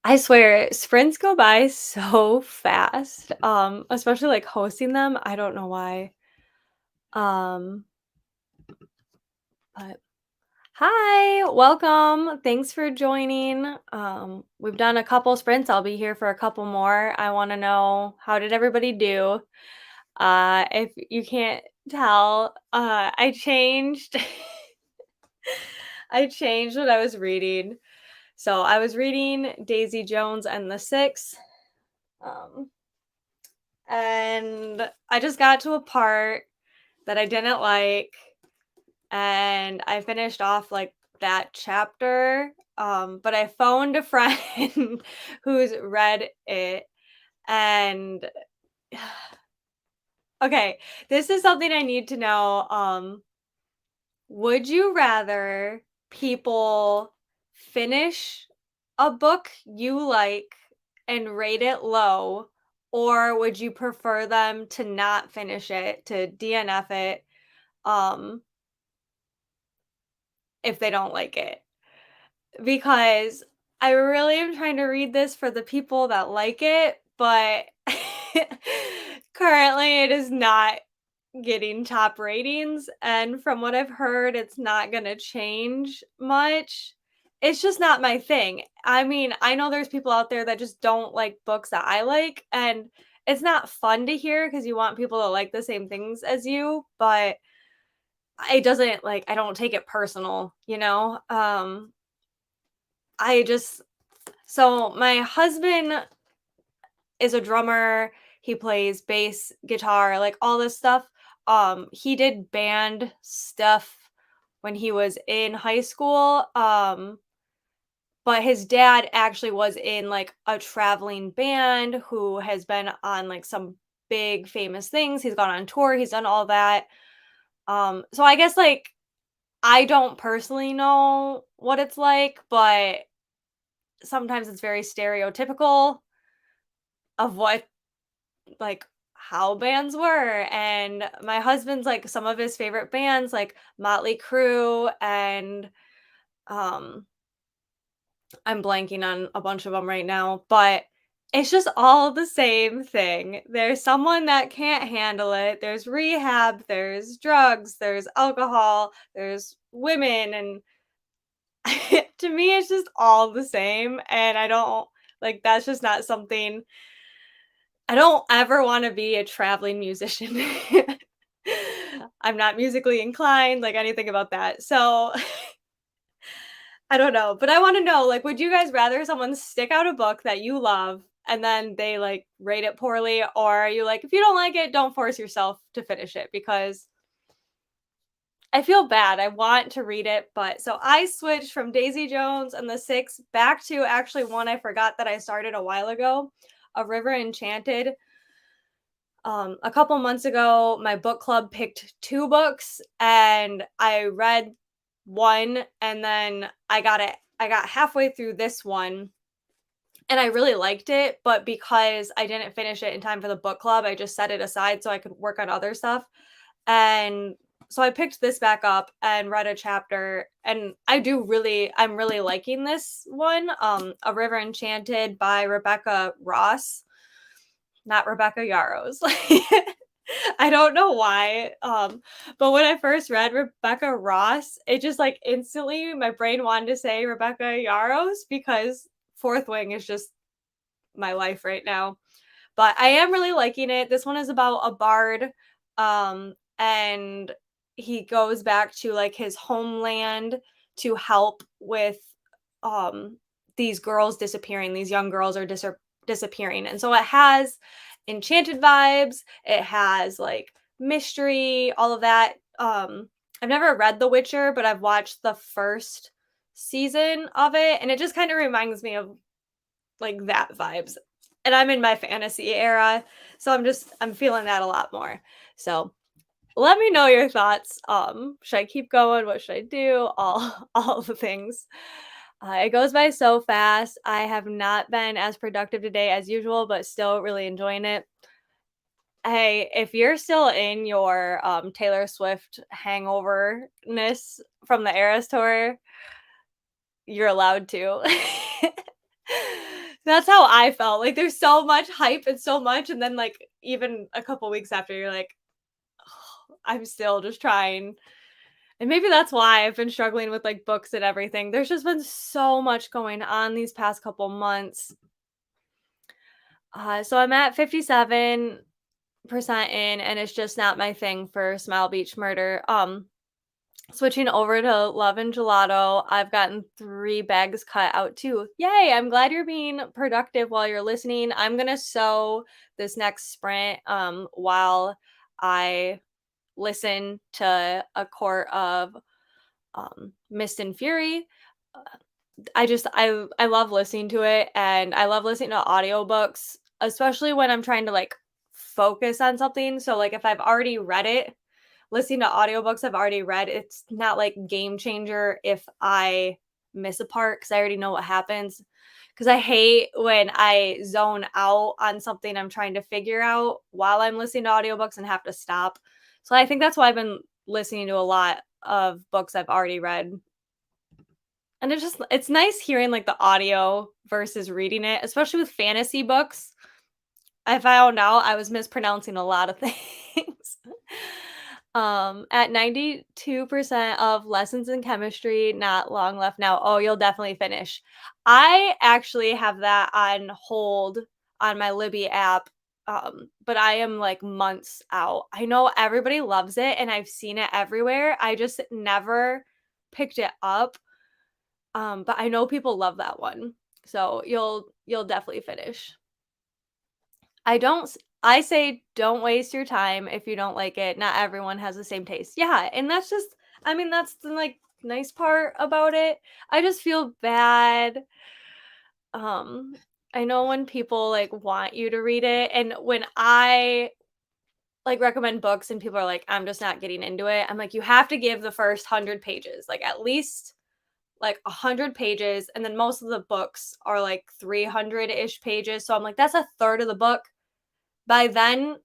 I swear, sprints go by so fast. Especially like hosting them. I don't know why. Um, but hi, welcome. Thanks for joining. We've done a couple sprints. I'll be here for a couple more. I want to know, how did everybody do? If you can't tell, I changed I changed what I was reading. So I was reading Daisy Jones and the Six, um, and I just got to a part that I didn't like, and I finished off like that chapter. But I phoned a friend who's read it, and okay, this is something I need to know. Would you rather people finish a book you like and rate it low, or would you prefer them to not finish it, to DNF it, um, if they don't like it? Because I really am trying to read this for the people that like it, but currently it is not getting top ratings, and from what I've heard, it's not gonna change much. It's just not my thing. I mean, I know there's people out there that just don't like books that I like, and it's not fun to hear because you want people to like the same things as you, but it doesn't like I don't take it personal, you know? I just so my husband is a drummer, he plays bass, guitar, like all this stuff. He did band stuff when he was in high school. But his dad actually was in like a traveling band who has been on like some big famous things. He's gone on tour, he's done all that. So I guess like I don't personally know what it's like, but sometimes it's very stereotypical of what like how bands were, and my husband's like some of his favorite bands like Motley Crue and um I'm blanking on a bunch of them right now, but it's just all the same thing. There's someone that can't handle it, there's rehab, there's drugs, there's alcohol, there's women, and to me it's just all the same, and I don't like that's just not something I don't ever wanna be a traveling musician. I'm not musically inclined, like, anything about that, so, I don't know, but I wanna know, like, would you guys rather someone stick out a book that you love and then they, like, rate it poorly, or are you like, "If you don't like it, don't force yourself to finish it," because I feel bad, I want to read it, but so I switched from Daisy Jones and the Six back to actually one I forgot that I started a while ago, A River Enchanted. A couple months ago, my book club picked 2 books, and I read 1, and then I got halfway through this one, and I really liked it, but because I didn't finish it in time for the book club, I just set it aside so I could work on other stuff, and so I picked this back up and read a chapter, and I'm really liking this one, A River Enchanted by Rebecca Ross. Not Rebecca Yarros. I don't know why, but when I first read Rebecca Ross, it just, like, instantly my brain wanted to say Rebecca Yarros because Fourth Wing is just my life right now. But I am really liking it. This one is about a bard, and he goes back to, like, his homeland to help with, um, these girls disappearing. These young girls are disappearing, and so it has enchanted vibes, it has, like, mystery, all of that. I've never read The Witcher, but I've watched the first season of it, and it just kinda reminds me of like that vibes. And I'm in my fantasy era, so I'm feeling that a lot more. So let me know your thoughts. Should I keep going? What should I do? All all the things. It goes by so fast. I have not been as productive today as usual, but still really enjoying it. Hey, if you're still in your, Taylor Swift hangover-ness from the Eras Tour, you're allowed to. That's how I felt, like, there's so much hype and so much, and then, like, even a couple weeks after, you're like, I'm still just trying. And maybe that's why I've been struggling with, like, books and everything. There's just been so much going on these past couple months. So I'm at 57% in, and it's just not my thing for Smile Beach Murder. Switching over to Love and Gelato, I've gotten 3 bags cut out too. Yay, I'm glad you're being productive while you're listening. I'm gonna sew this next sprint, while I listen to a court of, Mist and Fury. Uh, I love listening to it, and I love listening to audiobooks, especially when I'm trying to, like, focus on something. So, like, if I've already read it, listening to audiobooks I've already read, it's not, like, game changer if I miss a part because I already know what happens. Because I hate when I zone out on something I'm trying to figure out while I'm listening to audiobooks and have to stop. So I think that's why I've been listening to a lot of books I've already read. And it's nice hearing, like, the audio versus reading it, especially with fantasy books. I found out I was mispronouncing a lot of things. At 92% of lessons in chemistry, not long left now. Oh, you'll definitely finish. I actually have that on hold on my Libby app, but I am, like, months out. I know everybody loves it, and I've seen it everywhere. I just never picked it up, but I know people love that one. So you'll definitely finish. I don't s I say don't waste your time if you don't like it. Not everyone has the same taste. Yeah, and that's just I mean, that's the, like, nice part about it. I just feel bad. Um, I know when people, like, want you to read it, and when I, like, recommend books and people are like, "I'm just not getting into it," I'm like, "You have to give the first 100 pages, like, at least, like, 100 pages," and then most of the books are, like, 300-ish pages, so I'm like, "That's a third of the book." By then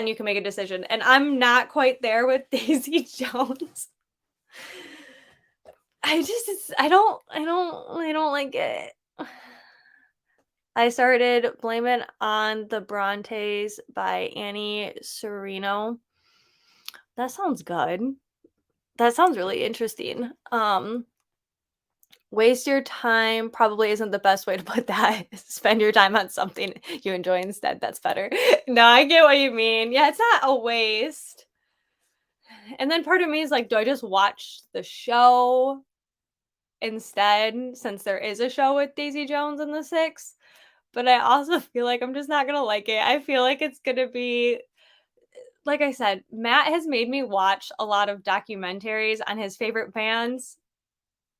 you can make a decision, and I'm not quite there with Daisy Jones. I just it's I don't like it. I started Blame It on the Brontes by Annie Serino. That sounds good. That sounds really interesting. Waste your time probably isn't the best way to put that. Spend your time on something you enjoy instead, that's better. No, I get what you mean. Yeah, it's not a waste. And then part of me is like, do I just watch the show instead since there is a show with Daisy Jones and the Six? But I also feel like I'm just not gonna like it. I feel like it's gonna be like I said, Matt has made me watch a lot of documentaries on his favorite bands,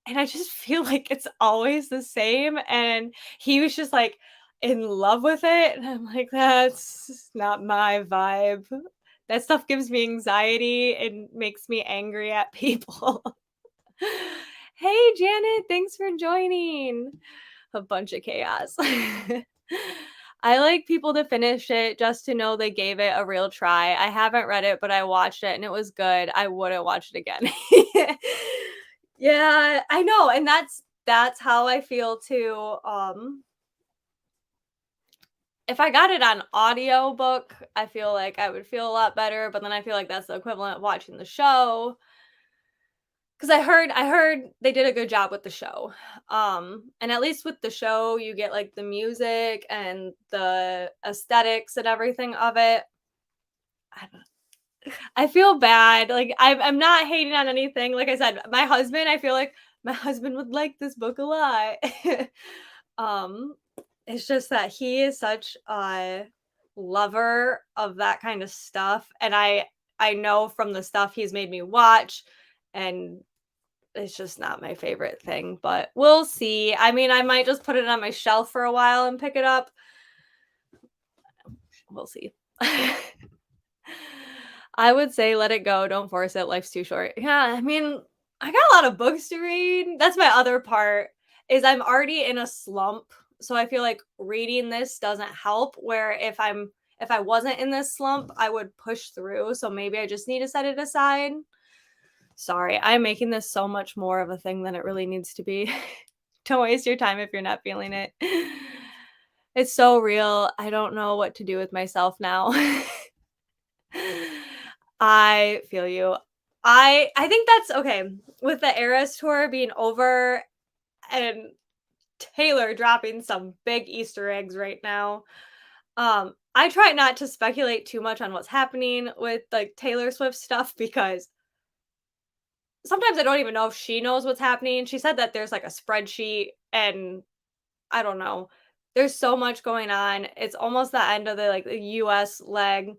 and I just feel like it's always the same. And he was just like in love with it. And I'm like, that's not my vibe. That stuff gives me anxiety and makes me angry at people. Hey, Janet, thanks for joining. A bunch of chaos. I like people to finish it just to know they gave it a real try. I haven't read it, but I watched it and it was good. I wouldn't watch it again. Yeah, I know, and that's how I feel too. If I got it on audiobook, I feel like I would feel a lot better, but then I feel like that's the equivalent of watching the show. 'Cause I heard they did a good job with the show. And at least with the show, you get, like, the music and the aesthetics and everything of it. I don't I feel bad, like, I'm not hating on anything, like I said, my husband, I feel like my husband would like this book a lot. Um, it's just that he is such a lover of that kind of stuff, and I know from the stuff he's made me watch, and it's just not my favorite thing, but we'll see. I mean, I might just put it on my shelf for a while and pick it up. We'll see. I would say let it go, don't force it, life's too short. Yeah, I mean, I got a lot of books to read. That's my other part is I'm already in a slump, so I feel like reading this doesn't help where if I wasn't in this slump, I would push through. So maybe I just need to set it aside. Sorry, I'm making this so much more of a thing than it really needs to be. Don't waste your time if you're not feeling it. It's so real. I don't know what to do with myself now. I feel you. I think that's okay. With the Eras tour being over and Taylor dropping some big Easter eggs right now. I try not to speculate too much on what's happening with like Taylor Swift stuff because sometimes I don't even know if she knows what's happening. She said that there's like a spreadsheet and I don't know. There's so much going on. It's almost the end of the US leg.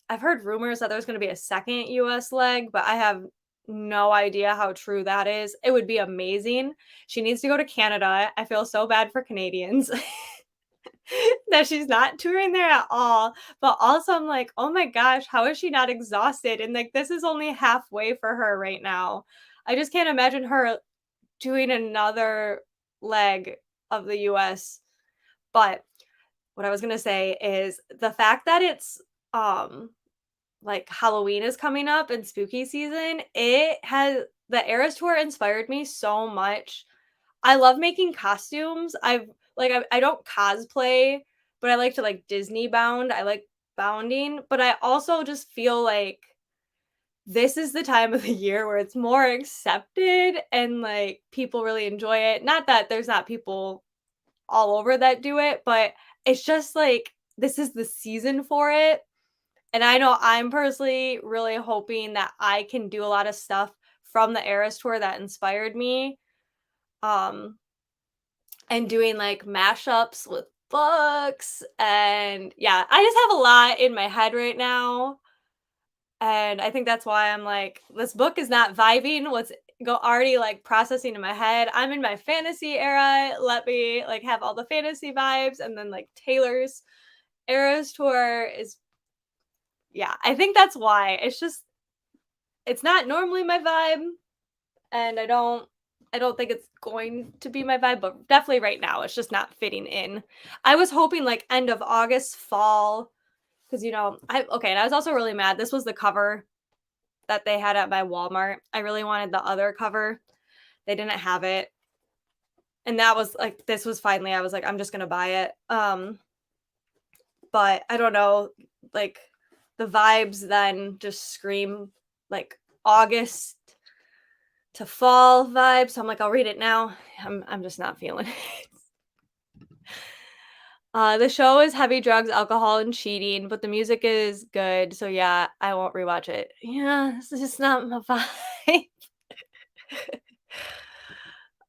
I've heard rumors that there's going to be a second US leg, but I have no idea how true that is. It would be amazing. She needs to go to Canada. I feel so bad for Canadians that she's not touring there at all. But also, I'm like, oh my gosh, how is she not exhausted? And like, this is only halfway for her right now. I just can't imagine her doing another leg of the US. But what I was going to say is the fact that it's, like Halloween is coming up and spooky season, the Eras tour inspired me so much. I love making costumes. I don't cosplay, but I like to like Disney bound. I like bounding, but I also just feel like this is the time of the year where it's more accepted and like people really enjoy it. Not that there's not people all over that do it, but it's just like this is the season for it. And I know I'm personally really hoping that I can do a lot of stuff from the Eras tour that inspired me. Um, and doing like mashups with books. And yeah, I just have a lot in my head right now. And I think that's why I'm like, this book is not vibing what's already like processing in my head. I'm in my fantasy era. Let me like have all the fantasy vibes. And then like Taylor's Eras tour is, yeah, I think that's why. It's not normally my vibe, and I don't think it's going to be my vibe, but definitely right now it's just not fitting in. I was hoping like end of August, fall, because and I was also really mad. This was the cover that they had at my Walmart. I really wanted the other cover. They didn't have it. And that was like this was finally I was like, I'm just gonna buy it. But I don't know, like the vibes then just scream like August to fall vibe. So I'm like, I'll read it now. I'm just not feeling it. The show is heavy drugs, alcohol, and cheating, but the music is good. So yeah, I won't rewatch it. Yeah, this is just not my vibe.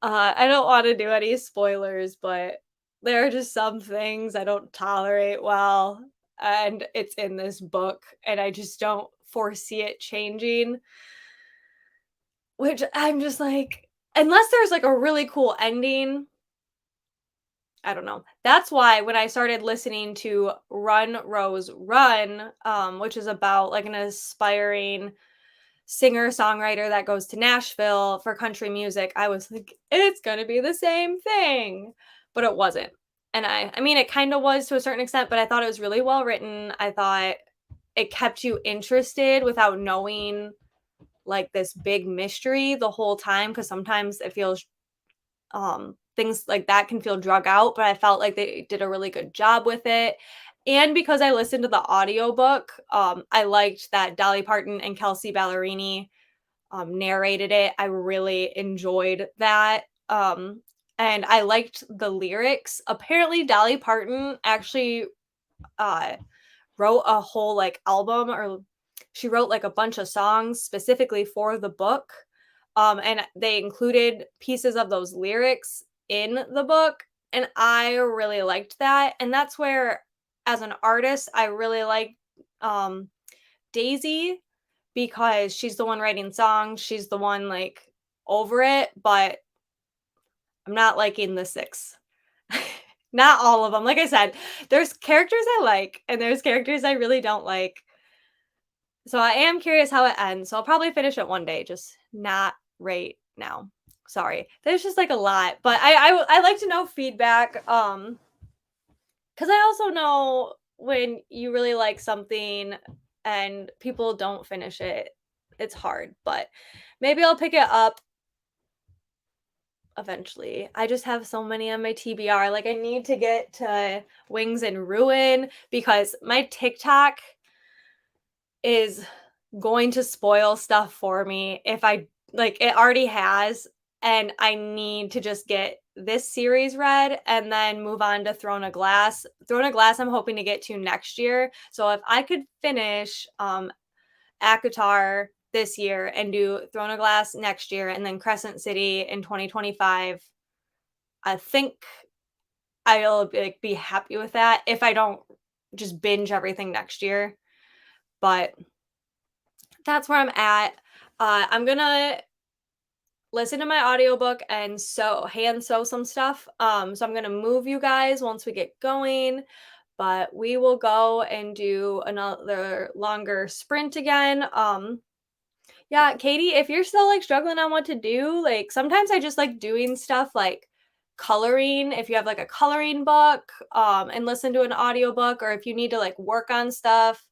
I don't want to do any spoilers, but there are just some things I don't tolerate well, and it's in this book, and I just don't foresee it changing. Which I'm just like, unless there's like a really cool ending, I don't know. That's why when I started listening to Run Rose Run, which is about like an aspiring singer-songwriter that goes to Nashville for country music, I was like, it's gonna be the same thing. But it wasn't. And I mean it kind of was to a certain extent, but I thought it was really well written. I thought it kept you interested without knowing like this big mystery the whole time because sometimes it feels things like that can feel drug out, but I felt like they did a really good job with it. And because I listened to the audiobook, I liked that Dolly Parton and Kelsey Ballerini narrated it. I really enjoyed that. And I liked the lyrics. Apparently, Dolly Parton actually uh, wrote a whole like album, or she wrote like a bunch of songs specifically for the book. And they included pieces of those lyrics in the book. And I really liked that. And that's where, as an artist, I really like um, Daisy because she's the one writing songs. She's the one like over it, but I'm not liking the six. Not all of them. Like I said, there's characters I like and there's characters I really don't like. So I am curious how it ends. So I'll probably finish it one day, just not right now. Sorry. There's just like a lot, but I like to know feedback cuz I also know when you really like something and people don't finish it, it's hard, but maybe I'll pick it up eventually. I just have so many on my TBR. Like, I need to get to Wings and Ruin because my TikTok is going to spoil stuff for me if I like it already has, and I need to just get this series read and then move on to Throne of Glass. Throne of Glass I'm hoping to get to next year. So if I could finish ACOTAR this year and do Throne of Glass next year and then Crescent City in 2025, I think I'll be happy with that if I don't just binge everything next year. But that's where I'm at. I'm gonna listen to my audiobook and hand sew some stuff. So I'm gonna move you guys once we get going, but we will go and do another longer sprint again. Yeah, Katie, if you're still like struggling on what to do, like sometimes I just like doing stuff like coloring. If you have like a coloring book, and listen to an audiobook, or if you need to like work on stuff,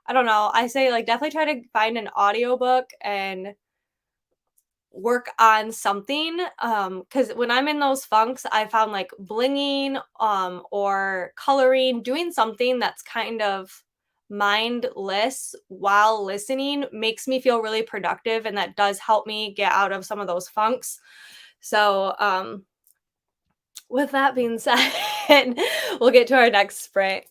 I don't know. I say like definitely try to find an audiobook and work on something. Because when I'm in those funks, I found like blinging, or coloring, doing something that's kind of mindless while listening makes me feel really productive, and that does help me get out of some of those funks. So, with that being said, we'll get to our next sprint.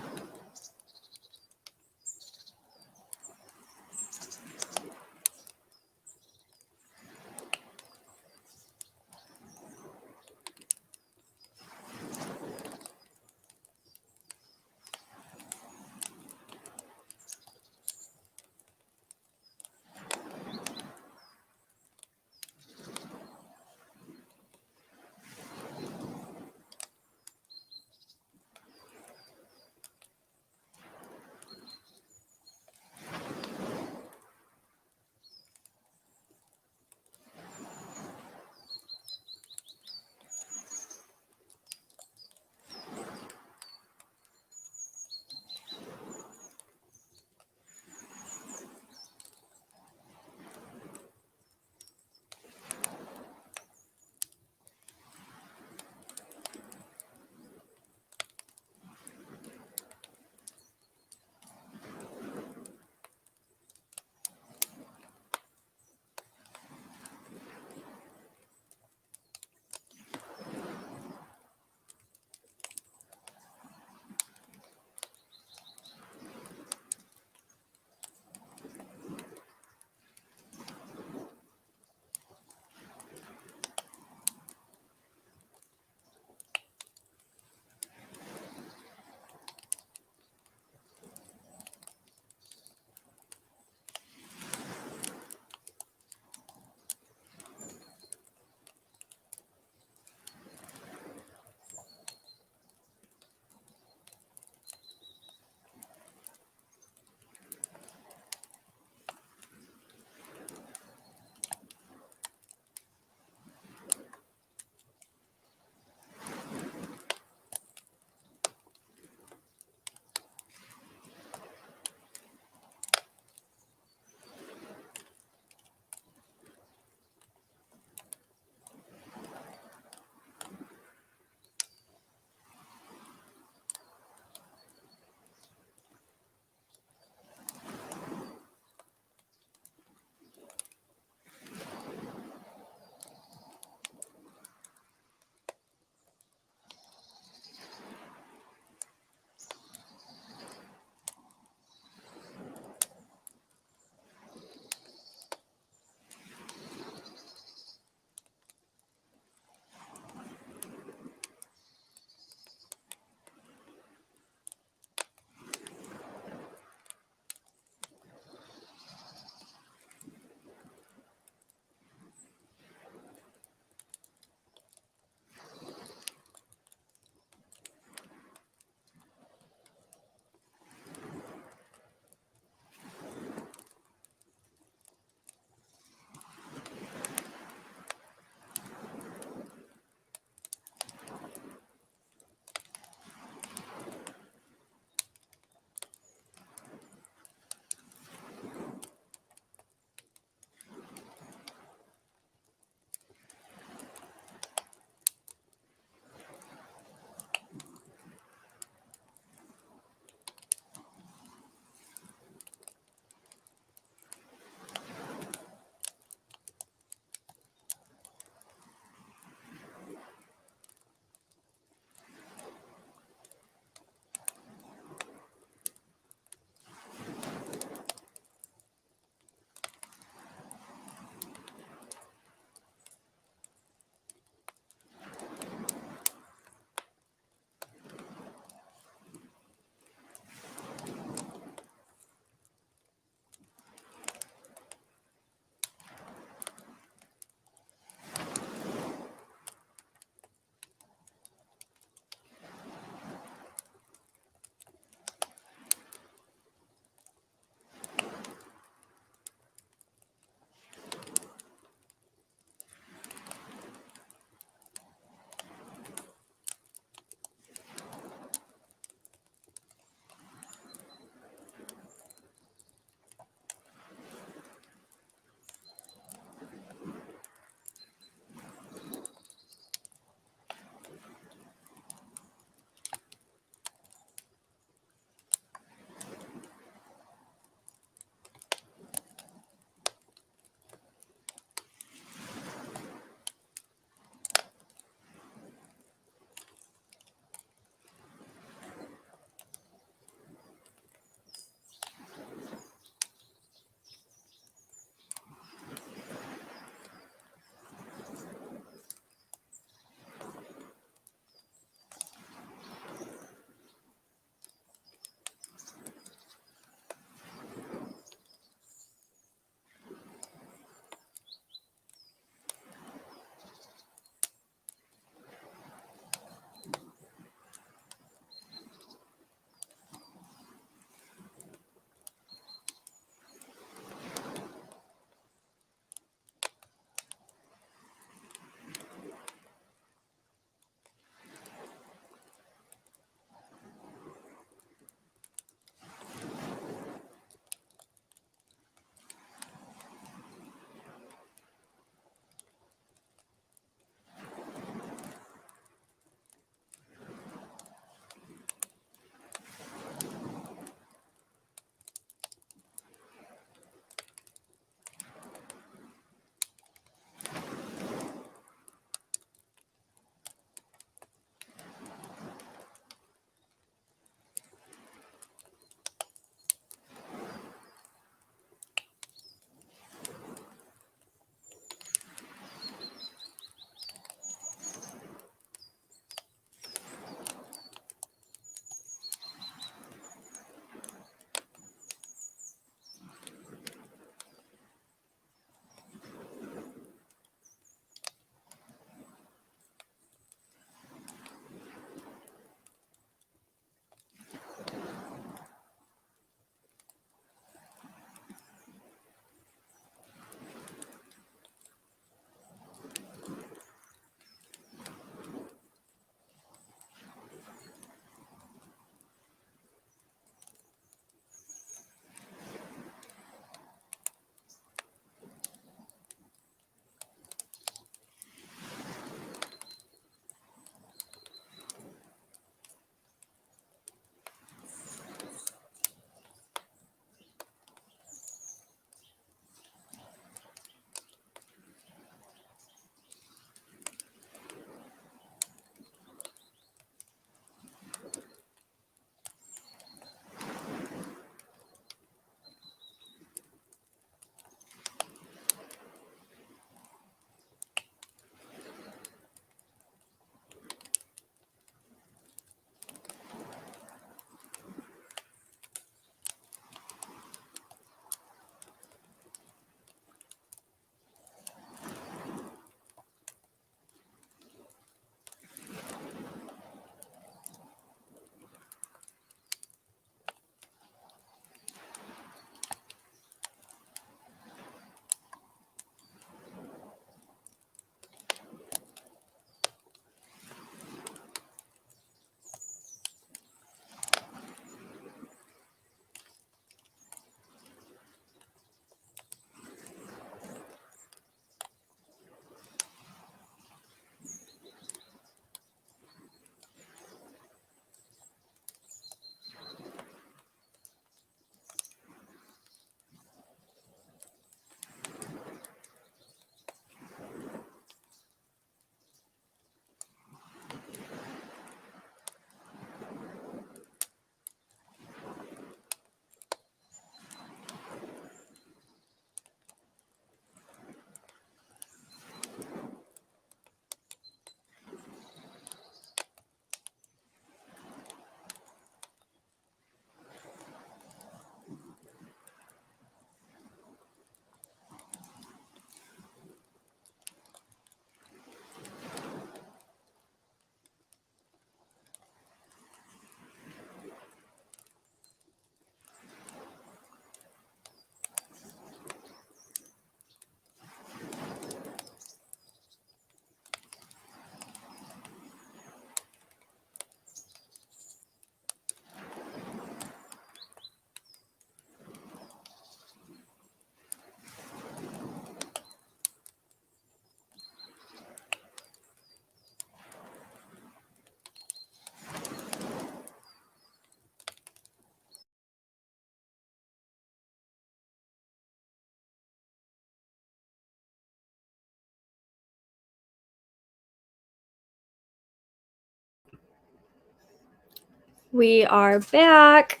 We are back.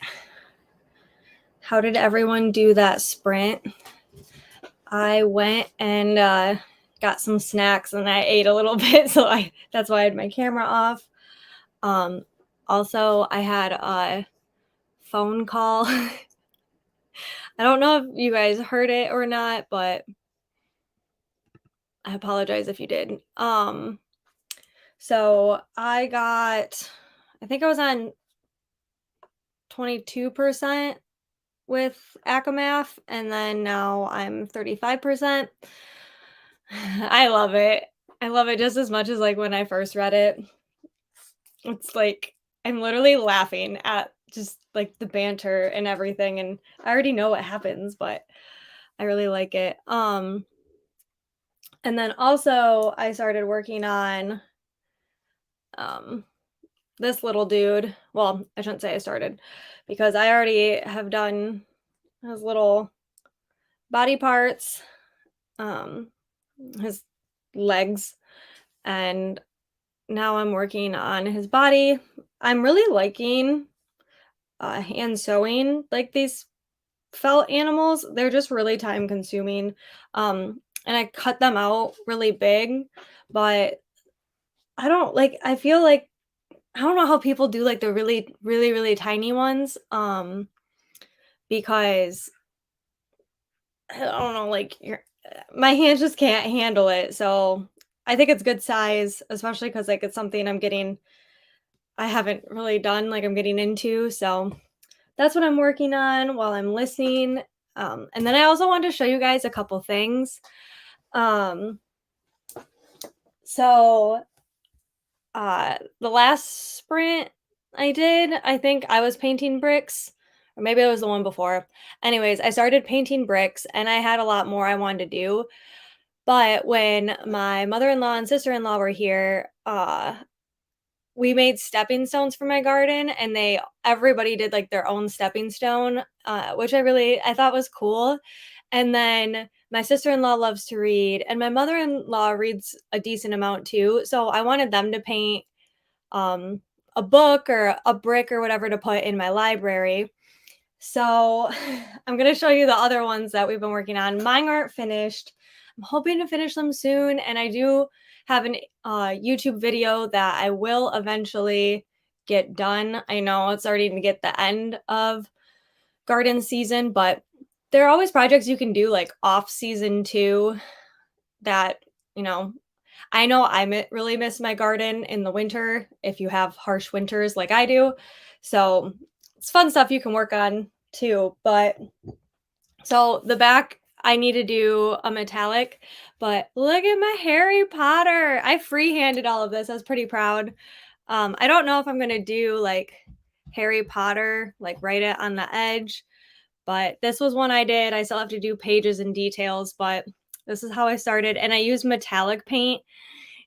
How did everyone do that sprint? I went and got some snacks and I ate a little bit, so that's why I had my camera off. Um, Also, I had a phone call. I don't know if you guys heard it or not, but I apologize if you did. So I think I was on 22% with Akamath, and then now I'm 35%. I love it. I love it just as much as like when I first read it. It's like I'm literally laughing at just like the banter and everything, and I already know what happens, but I really like it. And then also I started working on um this little dude. Well, I shouldn't say I started because I already have done his little body parts, um his legs, and now I'm working on his body. I'm really liking hand sewing like these felt animals. They're just really time consuming. And I cut them out really big, but I feel like I don't know how people do like the really, really, really tiny ones. Because I don't know, like my hands just can't handle it. So I think it's good size, especially because like it's something I haven't really done, like I'm getting into. So that's what I'm working on while I'm listening. And then I also wanted to show you guys a couple things. Um, so the last sprint I did, I think I was painting bricks, or maybe it was the one before. Anyways, I started painting bricks and I had a lot more I wanted to do. But when my mother-in-law and sister-in-law were here, we made stepping stones for my garden, and everybody did like their own stepping stone, which I thought was cool. And then my sister-in-law loves to read, and my mother-in-law reads a decent amount too. So I wanted them to paint um, a book or a brick or whatever to put in my library. So I'm gonna show you the other ones that we've been working on. Mine aren't finished. I'm hoping to finish them soon, and I do have an YouTube video that I will eventually get done. I know it's already to get the end of garden season, but there are always projects you can do like off season too that, you know, I know really miss my garden in the winter if you have harsh winters like I do. So it's fun stuff you can work on too. But so the back, I need to do a metallic, but look at my Harry Potter. I freehanded all of this. I was pretty proud. I don't know if I'm gonna do like Harry Potter, like write it on the edge, but this was one I did. I still have to do pages and details, but this is how I started. And I used metallic paint,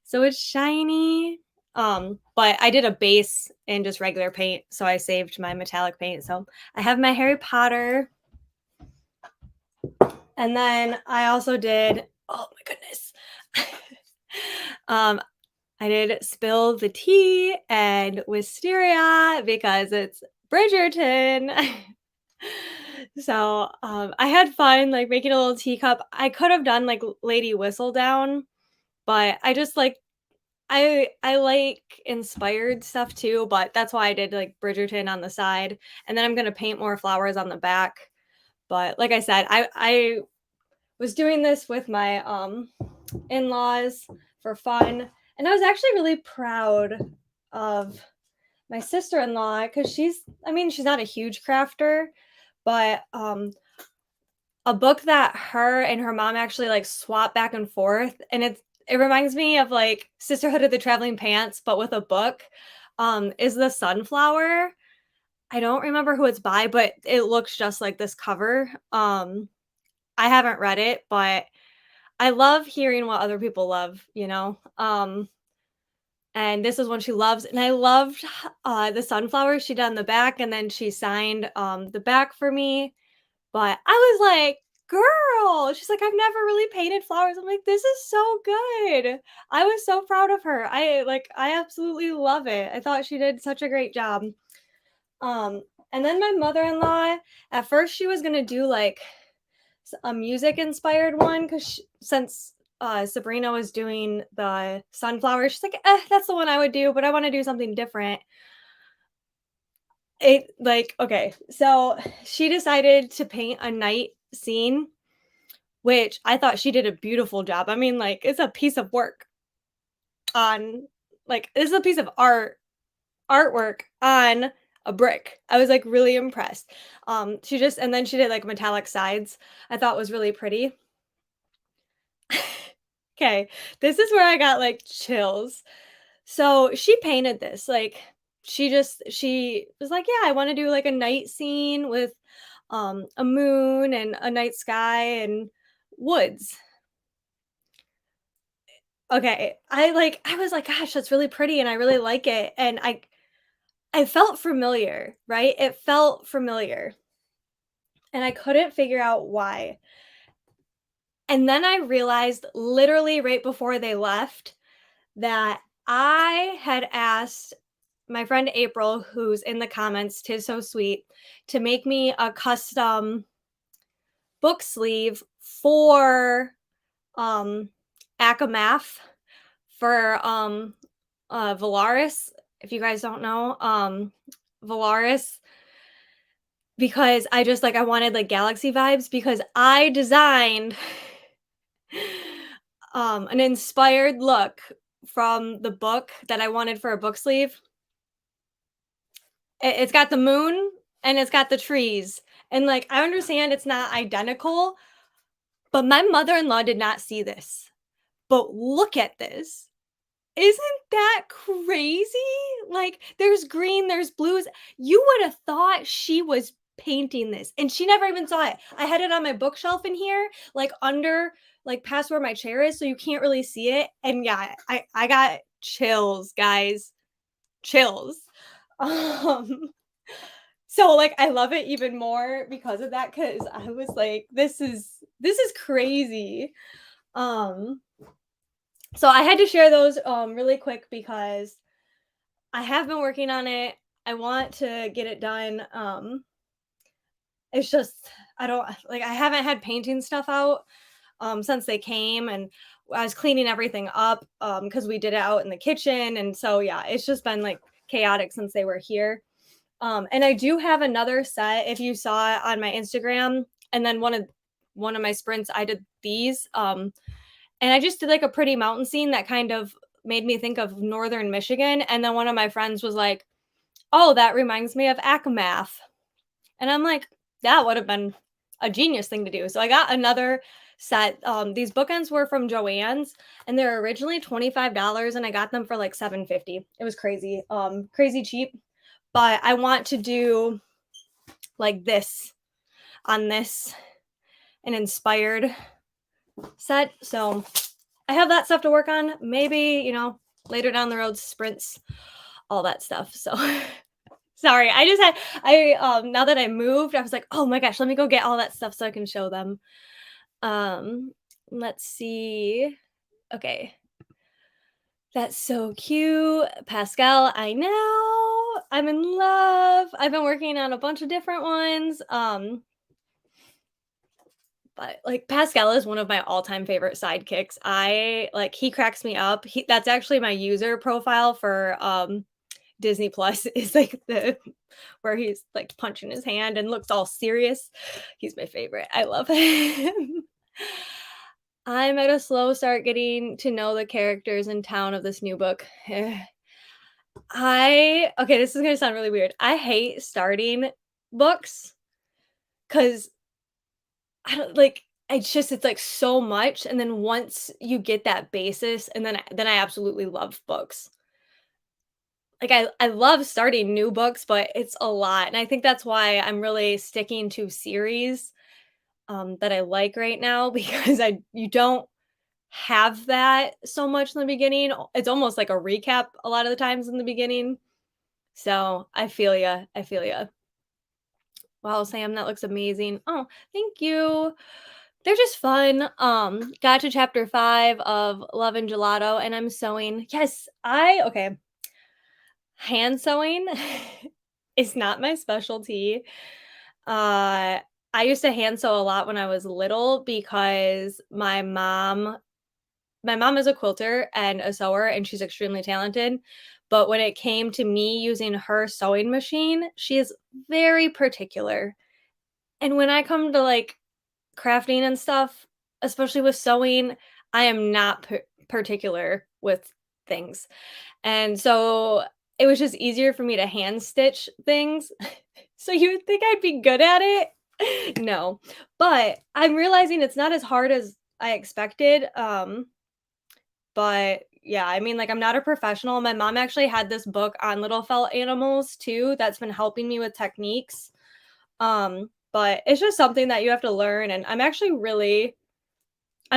so it's shiny. But I did a base in just regular paint, so I saved my metallic paint. So I have my Harry Potter. And then I also did, oh my goodness. um, I did spill the tea and wisteria because it's Bridgerton. So I had fun like making a little teacup. I could have done like Lady Whistledown, but I like inspired stuff too, but that's why I did like Bridgerton on the side, and then I'm gonna paint more flowers on the back. But like I said, I was doing this with my in-laws for fun, and I was actually really proud of my sister-in-law because she's not a huge crafter, but a book that her and her mom actually like swap back and forth, and it reminds me of like Sisterhood of the Traveling Pants but with a book, is The Sunflower. I don't remember who it's by, but it looks just like this cover. I haven't read it, but I love hearing what other people love, you know? And this is one she loves, and I loved, the sunflower she did on the back, and then she signed, the back for me, but I was like, "Girl!" She's like, "I've never really painted flowers." I'm like, "This is so good." I was so proud of her. I absolutely love it. I thought she did such a great job. Um, and then my mother-in-law, at first she was gonna do like a music inspired one because since Sabrina was doing the sunflower, she's like, that's the one I would do, but I want to do something different. It like okay, so she decided to paint a night scene, which I thought she did a beautiful job. I mean, like it's a piece of work on like this is a piece of artwork on a brick. I was like really impressed. She just and then she did like metallic sides. I thought was really pretty. Okay, this is where I got like chills. So she painted this like she was like, yeah, I want to do like a night scene with a moon and a night sky and woods. Okay, I was like, gosh, that's really pretty and I really like it and I felt familiar, right? It felt familiar and I couldn't figure out why. And then I realized literally right before they left that I had asked my friend April, who's in the comments, 'tis so sweet, to make me a custom book sleeve for um Akamath for Valaris. If you guys don't know, Valaris, because I just like I wanted like galaxy vibes because I designed an inspired look from the book that I wanted for a book sleeve. It's got the moon and it's got the trees. And like I understand it's not identical, but my mother-in-law did not see this. But look at this. Isn't that crazy? Like there's green, there's blues. You would have thought she was painting this and she never even saw it. I had it on my bookshelf in here, like under like past where my chair is so you can't really see it. And yeah, I got chills, guys. Chills. Um So, like, I love it even more because of that. Because I was like, this is crazy." Um, so I had to share those, really quick because I have been working on it. I want to get it done. It's just I don't like, I haven't had painting stuff out, since they came, and I was cleaning everything up, because we did it out in the kitchen, and so, yeah, it's just been, like, chaotic since they were here. And I do have another set if you saw it on my Instagram. And then one of my sprints, I did these. And I just did like a pretty mountain scene that kind of made me think of northern Michigan. And then one of my friends was like, "Oh, that reminds me of Akamath." And I'm like, that would have been a genius thing to do. So I got another set. These bookends were from Joann's and they're originally $25 and I got them for like 7.50. It was crazy. Crazy cheap. But I want to do like this on this an inspired set. So I have that stuff to work on. Maybe, later down the road, sprints, all that stuff. So sorry. Now that I moved, I was like, oh my gosh, let me go get all that stuff so I can show them. Um, let's see. Okay. That's so cute. Pascal, I know. I'm in love. I've been working on a bunch of different ones. But like Pascal is one of my all-time favorite sidekicks. He cracks me up. That's actually my user profile for Disney Plus is like the where he's like punching his hand and looks all serious. He's my favorite. I love him. I'm at a slow start getting to know the characters in town of this new book. Okay, this is gonna sound really weird. I hate starting books because I don't like it's like so much. And then once you get that basis, and then I absolutely love books. Like I love starting new books, but it's a lot. And I think that's why I'm really sticking to series that I like right now because I you don't have that so much in the beginning. It's almost like a recap a lot of the times in the beginning. So I feel ya. I feel ya. Wow, Sam, that looks amazing. Oh, thank you. They're just fun. Got to chapter 5 of Love and Gelato, and I'm sewing. Yes, I okay. Hand sewing It's not my specialty. Uh, I used to hand sew a lot when I was little because my mom is a quilter and a sewer, and she's extremely talented, but when it came to me using her sewing machine, she is very particular, and when I come to, like, crafting and stuff, especially with sewing, I am not particular with things, and so it was just easier for me to hand stitch things. So you would think I'd be good at it? No, but I'm realizing it's not as hard as I expected, but yeah, I mean, like, I'm not a professional. My mom actually had this book on little felt animals too that's been helping me with techniques. But it's just something that you have to learn, and I'm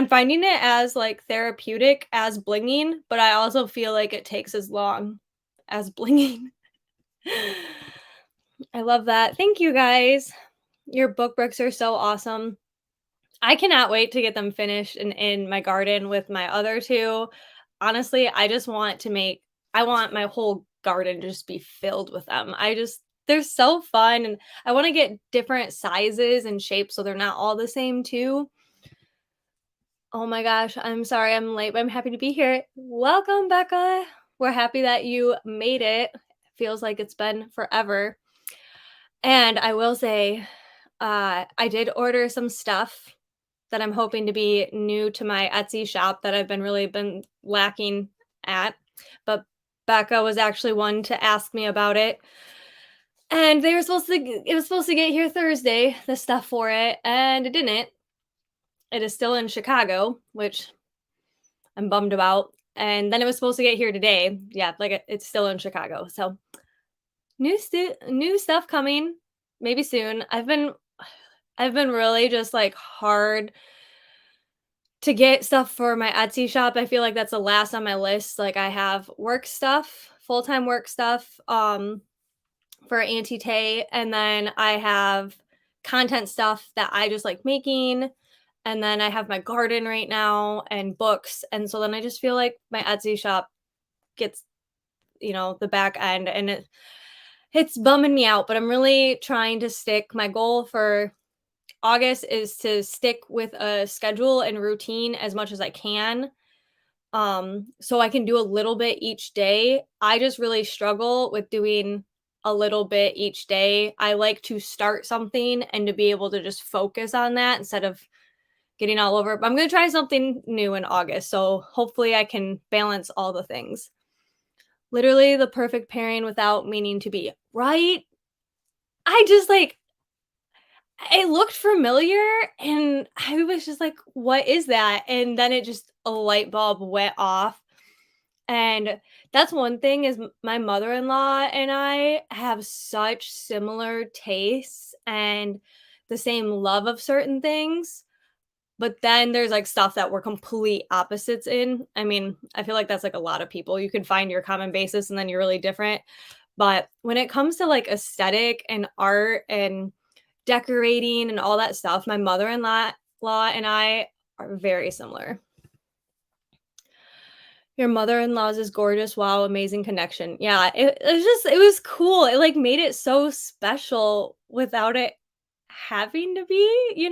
finding it as, like, therapeutic as blinging, but I also feel like it takes as long as blinging. I love that. Thank you guys. Your book books are so awesome. I cannot wait to get them finished and in my garden with my other 2. Honestly, I want my whole garden to just be filled with them. They're so fun, and I wanna get different sizes and shapes so they're not all the same too. Oh my gosh, I'm sorry I'm late, but I'm happy to be here. Welcome, Becca. We're happy that you made it. Feels like it's been forever. And I will say, I did order some stuff that I'm hoping to be new to my Etsy shop that I've been lacking at, but Becca was actually one to ask me about it, and it was supposed to get here Thursday, the stuff for it, and it didn't. It is still in Chicago, which I'm bummed about, and then it was supposed to get here today. Yeah, like, it's still in Chicago, so new stuff coming, maybe soon. I've been really just, like, hard to get stuff for my Etsy shop. I feel like that's the last on my list. Like, I have work stuff, full-time work stuff, for Auntie Tay, and then I have content stuff that I just like making, and then I have my garden right now and books, and so then I just feel like my Etsy shop gets, the back end, and it's bumming me out, but I'm really trying to stick. My goal for August is to stick with a schedule and routine as much as I can, so I can do a little bit each day. I just really struggle with doing a little bit each day. I like to start something and to be able to just focus on that instead of getting all over. But I'm going to try something new in August, so hopefully I can balance all the things. Literally the perfect pairing without meaning to be, right? I just like it looked familiar, and I was just like, "What is that?" And then it just a light bulb went off, and that's one thing is my mother-in-law and I have such similar tastes and the same love of certain things, but then there's, like, stuff that we're complete opposites in. I mean, I feel like that's, like, a lot of people. You can find your common basis and then you're really different, but when it comes to, like, aesthetic and art and decorating and all that stuff, my mother-in-law and I are very similar. Your mother-in-law's is gorgeous. Wow, amazing connection. Yeah, it was cool. It, like, made it so special without it having to be,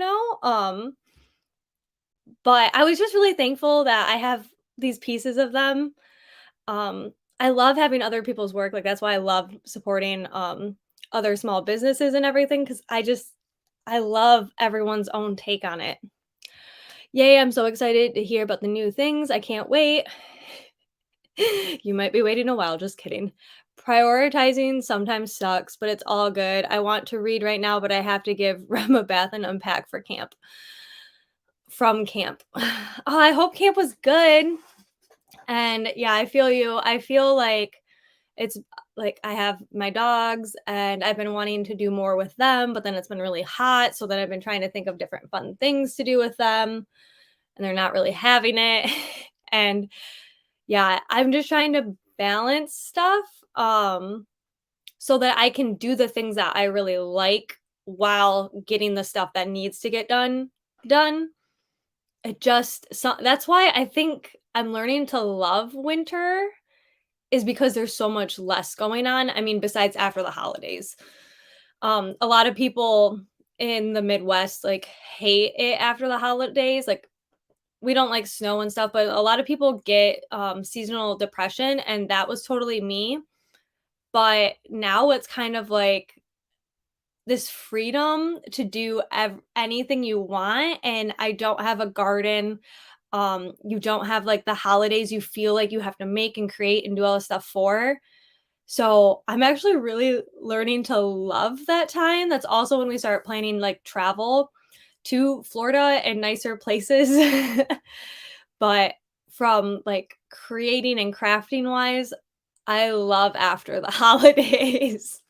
but I was just really thankful that I have these pieces of them. I love having other people's work, like, that's why I love supporting, other small businesses and everything because I love everyone's own take on it. Yay, I'm so excited to hear about the new things. I can't wait. You might be waiting a while, just kidding. Prioritizing sometimes sucks, but it's all good. I want to read right now, but I have to give Rem a bath and unpack for camp. From camp. Oh, I hope camp was good. And yeah, I feel you. I feel like it's like I have my dogs and I've been wanting to do more with them, but then it's been really hot. So then I've been trying to think of different fun things to do with them, and they're not really having it. And yeah, I'm just trying to balance stuff so that I can do the things that I really like while getting the stuff that needs to get done. That's why I think I'm learning to love winter is because there's so much less going on. I mean, besides after the holidays. A lot of people in the Midwest, like, hate it after the holidays, like, we don't like snow and stuff, but a lot of people get, seasonal depression, and that was totally me, but now it's kind of like this freedom to do anything you want, and I don't have a garden, you don't have, like, the holidays you feel like you have to make and create and do all this stuff for. So, I'm actually really learning to love that time. That's also when we start planning, like, travel to Florida and nicer places. But from, like, creating and crafting wise, I love after the holidays.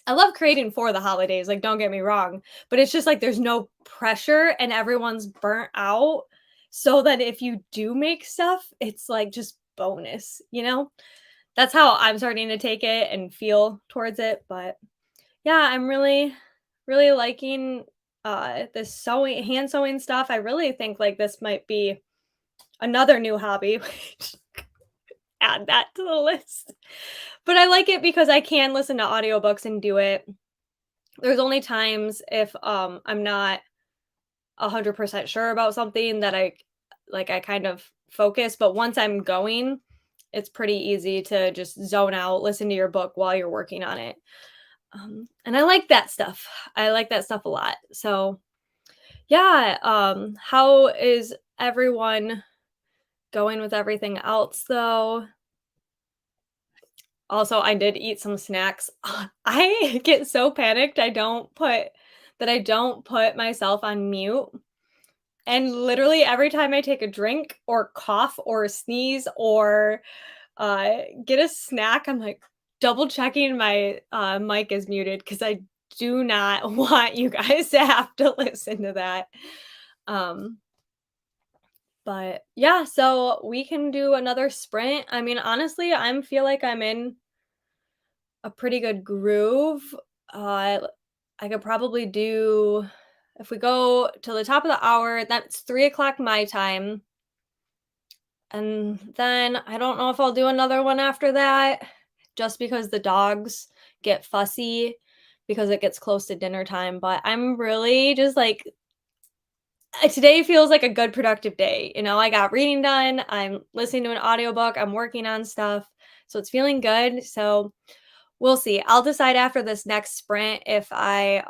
I love creating for the holidays, like, don't get me wrong, but it's just like there's no pressure and everyone's burnt out, so that if you do make stuff, it's, like, just bonus, you know? That's how I'm starting to take it and feel towards it, but yeah, I'm really, really liking, this sewing hand sewing stuff. I really think, like, this might be another new hobby, add that to the list. But I like it because I can listen to audiobooks and do it. There's only times if, I'm not 100% sure about something that I kind of focus, but once I'm going, it's pretty easy to just zone out, listen to your book while you're working on it. And I like that stuff. I like that stuff a lot. So, yeah, how is everyone going with everything else though? Also, I did eat some snacks. I get so panicked I don't put myself on mute. And literally every time I take a drink or cough or sneeze or get a snack, I'm like double checking my mic is muted because I do not want you guys to have to listen to that. Um, but yeah, so we can do another sprint. I mean, honestly, I feel like I'm in a pretty good groove. Uh, I could probably do if we go to the top of the hour. That's 3 o'clock my time. And then I don't know if I'll do another one after that just because the dogs get fussy because it gets close to dinner time. But I'm really just like, today feels like a good productive day. You know, I got reading done, I'm listening to an audiobook, I'm working on stuff. So it's feeling good. So we'll see. I'll decide after this next sprint if I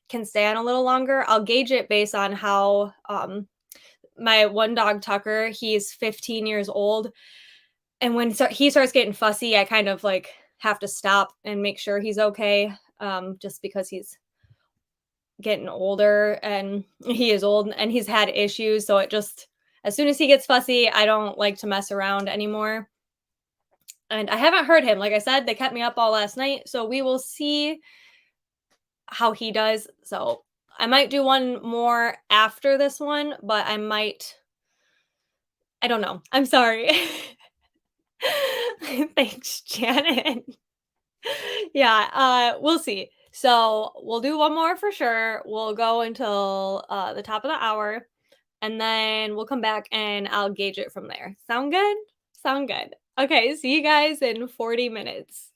can stay on a little longer. I'll gauge it based on how my one dog Tucker, he's 15 years old, and when he starts getting fussy, I kind of like have to stop and make sure he's okay, just because he's getting older and he is old and he's had issues. So it just, as soon as he gets fussy, I don't like to mess around anymore. And I haven't heard him. Like I said, they kept me up all last night. So we will see how he does. So I might do one more after this one, but I don't know. I'm sorry. Thanks, Janet. Yeah, we'll see. So we'll do one more for sure. We'll go until the top of the hour, and then we'll come back and I'll gauge it from there. Sound good? Sound good. Okay, see you guys in 40 minutes.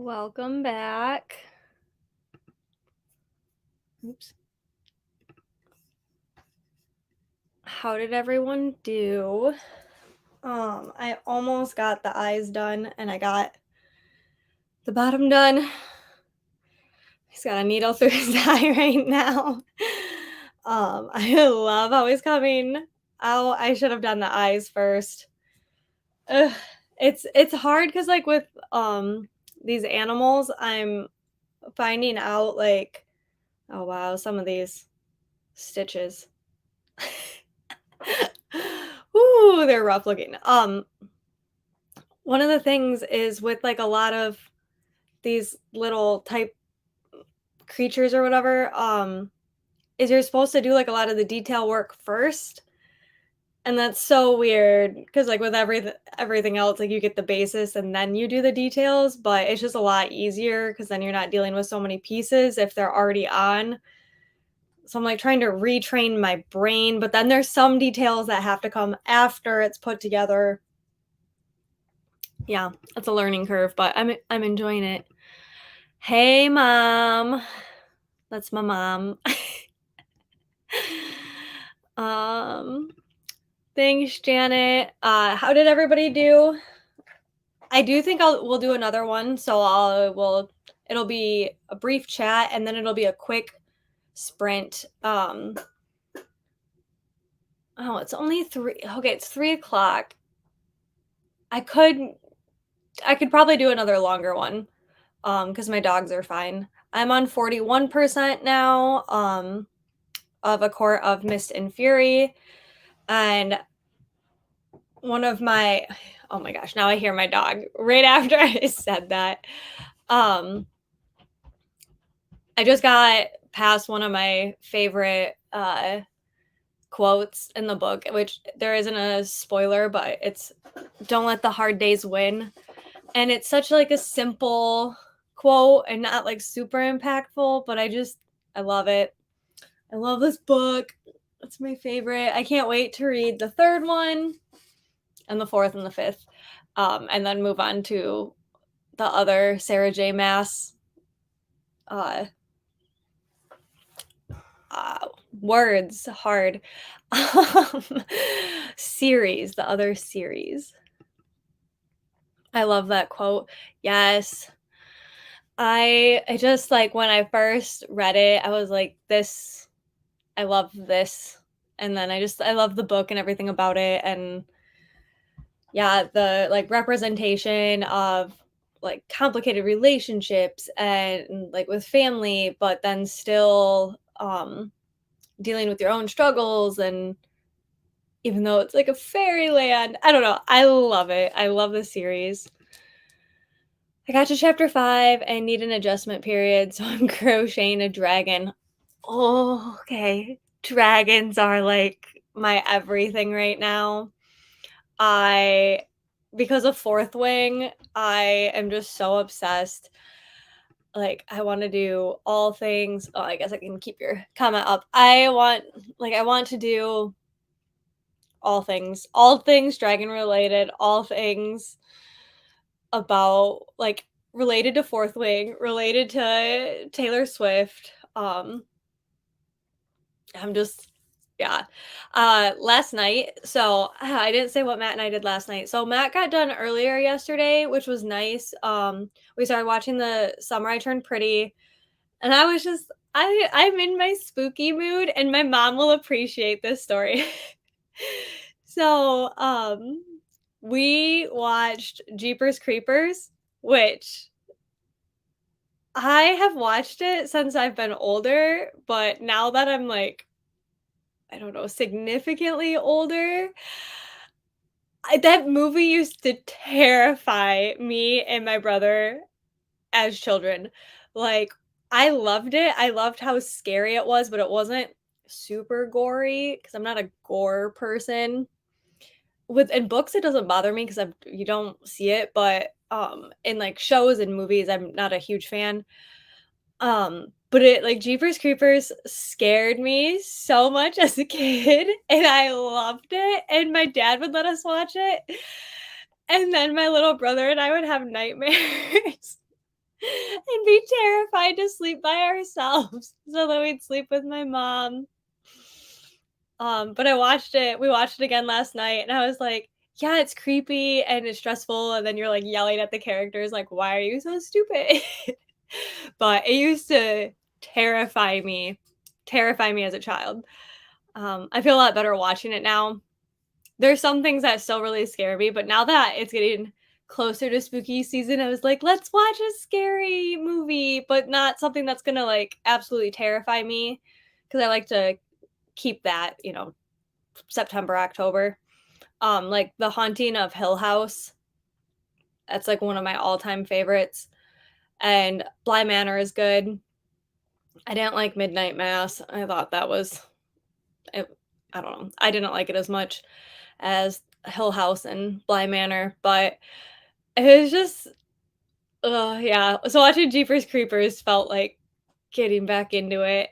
Welcome back. Oops. How did everyone do? I almost got the eyes done and I got the bottom done. He's got a needle through his eye right now. I love how he's coming out. I should have done the eyes first. Ugh, it's hard because like with these animals, I'm finding out like, oh wow, some of these stitches. Ooh, they're rough looking. One of the things is with like a lot of these little type creatures or whatever, is you're supposed to do like a lot of the detail work first. And that's so weird because like with everything else, like you get the basis and then you do the details, but it's just a lot easier because then you're not dealing with so many pieces if they're already on. So I'm like trying to retrain my brain, but then there's some details that have to come after it's put together. Yeah, it's a learning curve, but I'm enjoying it. Hey mom. That's my mom. um Thanks, Janet. How did everybody do? I do think we'll do another one, so it'll be a brief chat and then it'll be a quick sprint. Oh, it's only 3. Okay, it's 3 o'clock. I could I could probably do another longer one. Because my dogs are fine. I'm on 41% now, of A Court of Mist and Fury. And one of my oh my gosh, now I hear my dog right after I said that. Um, I just got past one of my favorite quotes in the book, which there isn't a spoiler, but it's "Don't let the hard days win." And it's such like a simple quote and not like super impactful, but I love it. I love this book. It's my favorite. I can't wait to read the third one and the fourth and the fifth. And then move on to the other Sarah J. Maas uh, words hard series, the other series. I love that quote. Yes. I just like when I first read it, I was like, this, I love this. And then I love the book and everything about it. And yeah, the like representation of like complicated relationships and like with family, but then still dealing with your own struggles. And even though it's like a fairyland, I don't know, I love it. I love the series. I got to chapter 5 and need an adjustment period, so I'm crocheting a dragon. Oh, okay. Dragons are like my everything right now. I Because of Fourth Wing, I am just so obsessed. Like I want to do all things. Oh, I guess I can keep your comment up. I want to do all things dragon related, all things about like related to Fourth Wing, related to Taylor Swift. I'm just yeah. Last night, so I didn't say what Matt and I did last night. So Matt got done earlier yesterday, which was nice. We started watching the Summer I Turned Pretty, and I was just I'm in my spooky mood, and my mom will appreciate this story. So, we watched Jeepers Creepers, which I have watched it since I've been older, but now that I'm like, I don't know, significantly older, that movie used to terrify me and my brother as children. Like, I loved it. I loved how scary it was, but it wasn't super gory because I'm not a gore person. With in books, it doesn't bother me because you don't see it, but in like shows and movies, I'm not a huge fan. But it like Jeepers Creepers scared me so much as a kid, and I loved it, and my dad would let us watch it, and then my little brother and I would have nightmares. and be terrified to sleep by ourselves so that we'd sleep with my mom. But we watched it again last night, and I was like, yeah, it's creepy and it's stressful, and then you're like yelling at the characters, like, why are you so stupid? But it used to terrify me, terrify me as a child. I feel a lot better watching it now. There's some things that still really scare me, but now that it's getting closer to spooky season, I was like, let's watch a scary movie, but not something that's gonna like absolutely terrify me. Cause I like to keep that, September, October. Like The Haunting of Hill House. That's like one of my all-time favorites. And Bly Manor is good. I didn't like Midnight Mass. I thought that was it, I don't know. I didn't like it as much as Hill House and Bly Manor, but it was just yeah. So watching Jeepers Creepers felt like getting back into it.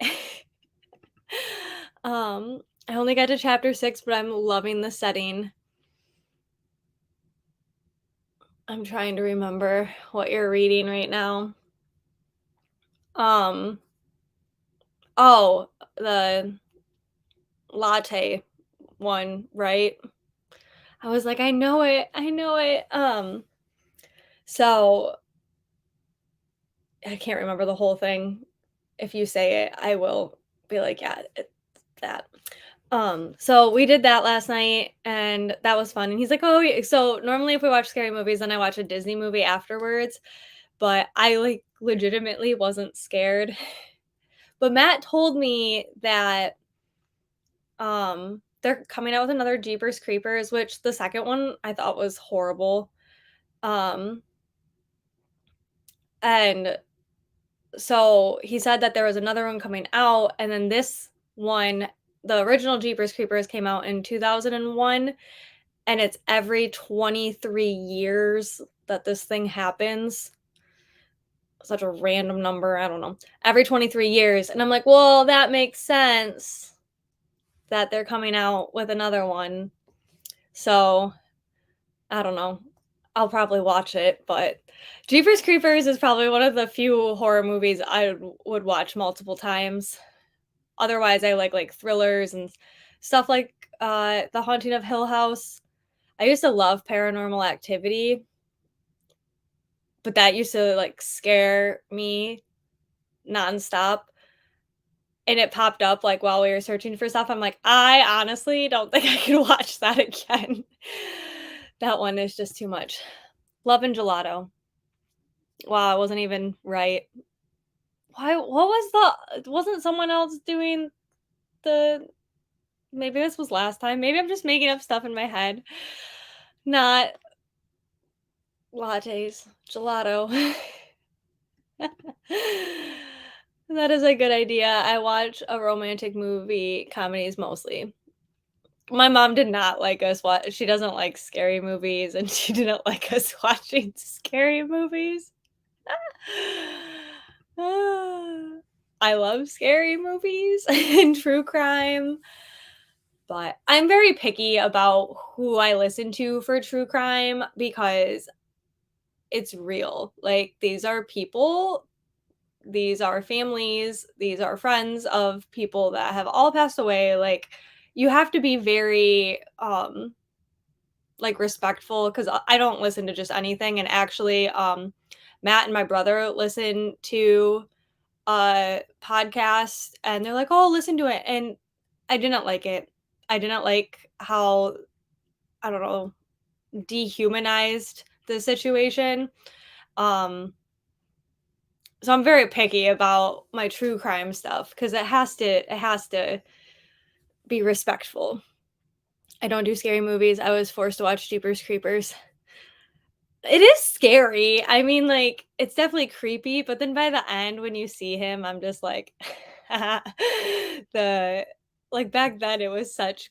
I only got to chapter 6, but I'm loving the setting. I'm trying to remember what you're reading right now. Um, oh, the latte one, right? I was like, I know it. I know it. So I can't remember the whole thing. If you say it, I will be like, yeah, it's that. So we did that last night and that was fun. And he's like, oh, yeah. So normally if we watch scary movies, then I watch a Disney movie afterwards, but I like legitimately wasn't scared. But Matt told me that they're coming out with another Jeepers Creepers, which the second one I thought was horrible. Um and so he said that there was another one coming out, and then this one, the original Jeepers Creepers came out in 2001, and it's every 23 years that this thing happens. Such a random number, I don't know. Every 23 years. And I'm like, well, that makes sense that they're coming out with another one. So I don't know. I'll probably watch it, but Jeepers Creepers is probably one of the few horror movies I would watch multiple times. Otherwise, I like thrillers and stuff like The Haunting of Hill House. I used to love Paranormal Activity, but that used to like scare me nonstop. And it popped up like while we were searching for stuff. I'm like, I honestly don't think I can watch that again. That one is just too much. Love and Gelato. Wow, I wasn't even right. Why what was wasn't someone else doing the maybe this was last time. Maybe I'm just making up stuff in my head. Not lattes, gelato. That is a good idea. I watch a romantic movie comedies mostly. My mom did not like us watch she doesn't like scary movies, and she didn't like us watching scary movies. I love scary movies and true crime, but I'm very picky about who I listen to for true crime because it's real. Like, these are people, these are families, these are friends of people that have all passed away. Like, you have to be very, like, respectful because I don't listen to just anything. And actually, Matt and my brother listen to a podcast and they're like, "Oh, listen to it." And I didn't like it. I didn't like how, I don't know, dehumanized the situation. Um, so I'm very picky about my true crime stuff because it has to be respectful. I don't do scary movies. I was forced to watch Jeepers Creepers. It is scary. I mean, like, it's definitely creepy, but then by the end when you see him, I'm just like the like back then it was such,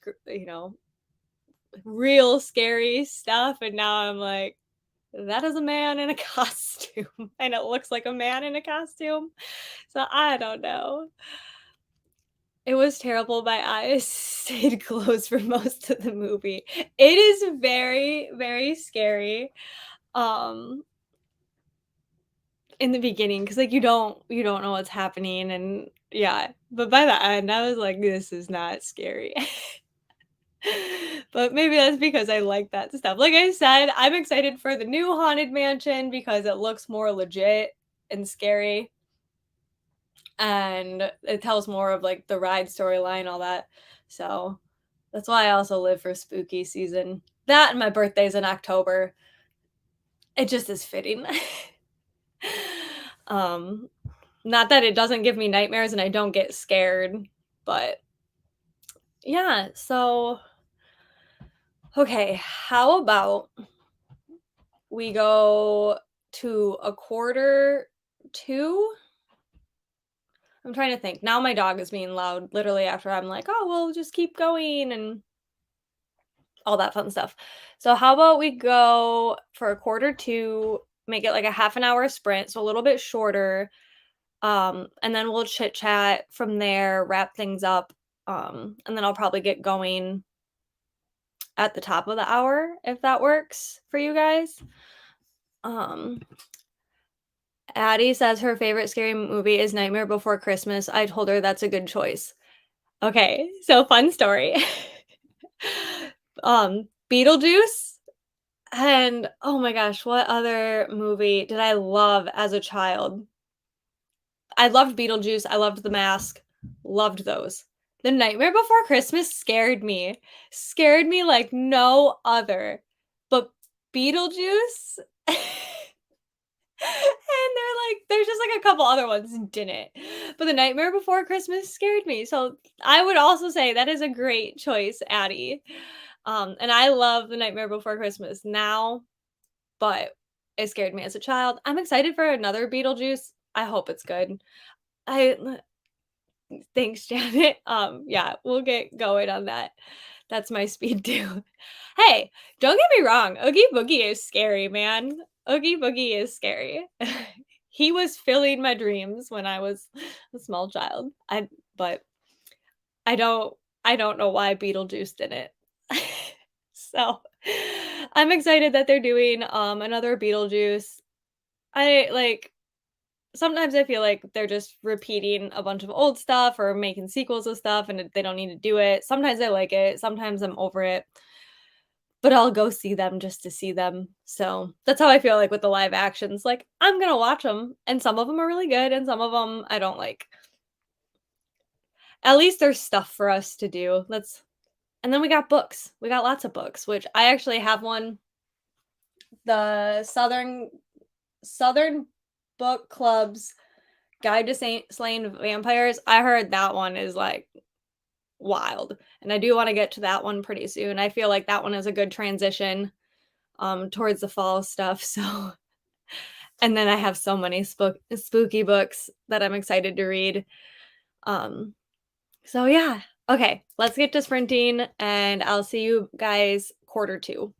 real scary stuff, and now I'm like, that is a man in a costume, and it looks like a man in a costume. So I don't know. It was terrible. My eyes stayed closed for most of the movie. It is very, very scary. Um, in the beginning because like you don't know what's happening and yeah. But by the end, I was like, this is not scary. But maybe that's because I like that stuff. Like I said, I'm excited for the new Haunted Mansion because it looks more legit and scary, and it tells more of, like, the ride storyline, all that. So, that's why I also live for spooky season. That and my birthday's in October. It just is fitting. Um, not that it doesn't give me nightmares and I don't get scared, but yeah, so okay, how about we go to a quarter two? I'm trying to think. Now my dog is being loud literally after I'm like, "Oh, we'll just keep going," and all that fun stuff. So how about we go for a quarter two, make it like a half an hour sprint, so a little bit shorter, and then we'll chit chat from there, wrap things up, and then I'll probably get going at the top of the hour if that works for you guys. Um, Addie says her favorite scary movie is Nightmare Before Christmas. I told her that's a good choice. Okay, so fun story. Beetlejuice and oh my gosh, what other movie did I love as a child? I loved Beetlejuice, I loved The Mask, loved those. The Nightmare Before Christmas scared me like no other, but Beetlejuice and there's just, like, a couple other ones didn't, but The Nightmare Before Christmas scared me, so I would also say that is a great choice, Addie. And I love The Nightmare Before Christmas now, but it scared me as a child. I'm excited for another Beetlejuice. I hope it's good. I Thanks, Janet. Yeah, we'll get going on that. That's my speed too. Hey, don't get me wrong. Oogie Boogie is scary, man. Oogie Boogie is scary. He was filling my dreams when I was a small child. But I don't I don't know why Beetlejuice didn't. So, I'm excited that they're doing, another Beetlejuice. I like sometimes I feel like they're just repeating a bunch of old stuff or making sequels of stuff and they don't need to do it. Sometimes I like it, sometimes I'm over it, but I'll go see them just to see them. So, that's how I feel like with the live actions. Like, I'm gonna watch them, and some of them are really good and some of them I don't like. At least there's stuff for us to do. Let's And then we got books. We got lots of books, which I actually have one, the Southern Book Club's Guide to Slaying Vampires. I heard that one is like wild, and I do want to get to that one pretty soon. I feel like that one is a good transition towards the fall stuff. So, and then I have so many spooky books that I'm excited to read. Um, so yeah. Okay, let's get to sprinting, and I'll see you guys quarter two.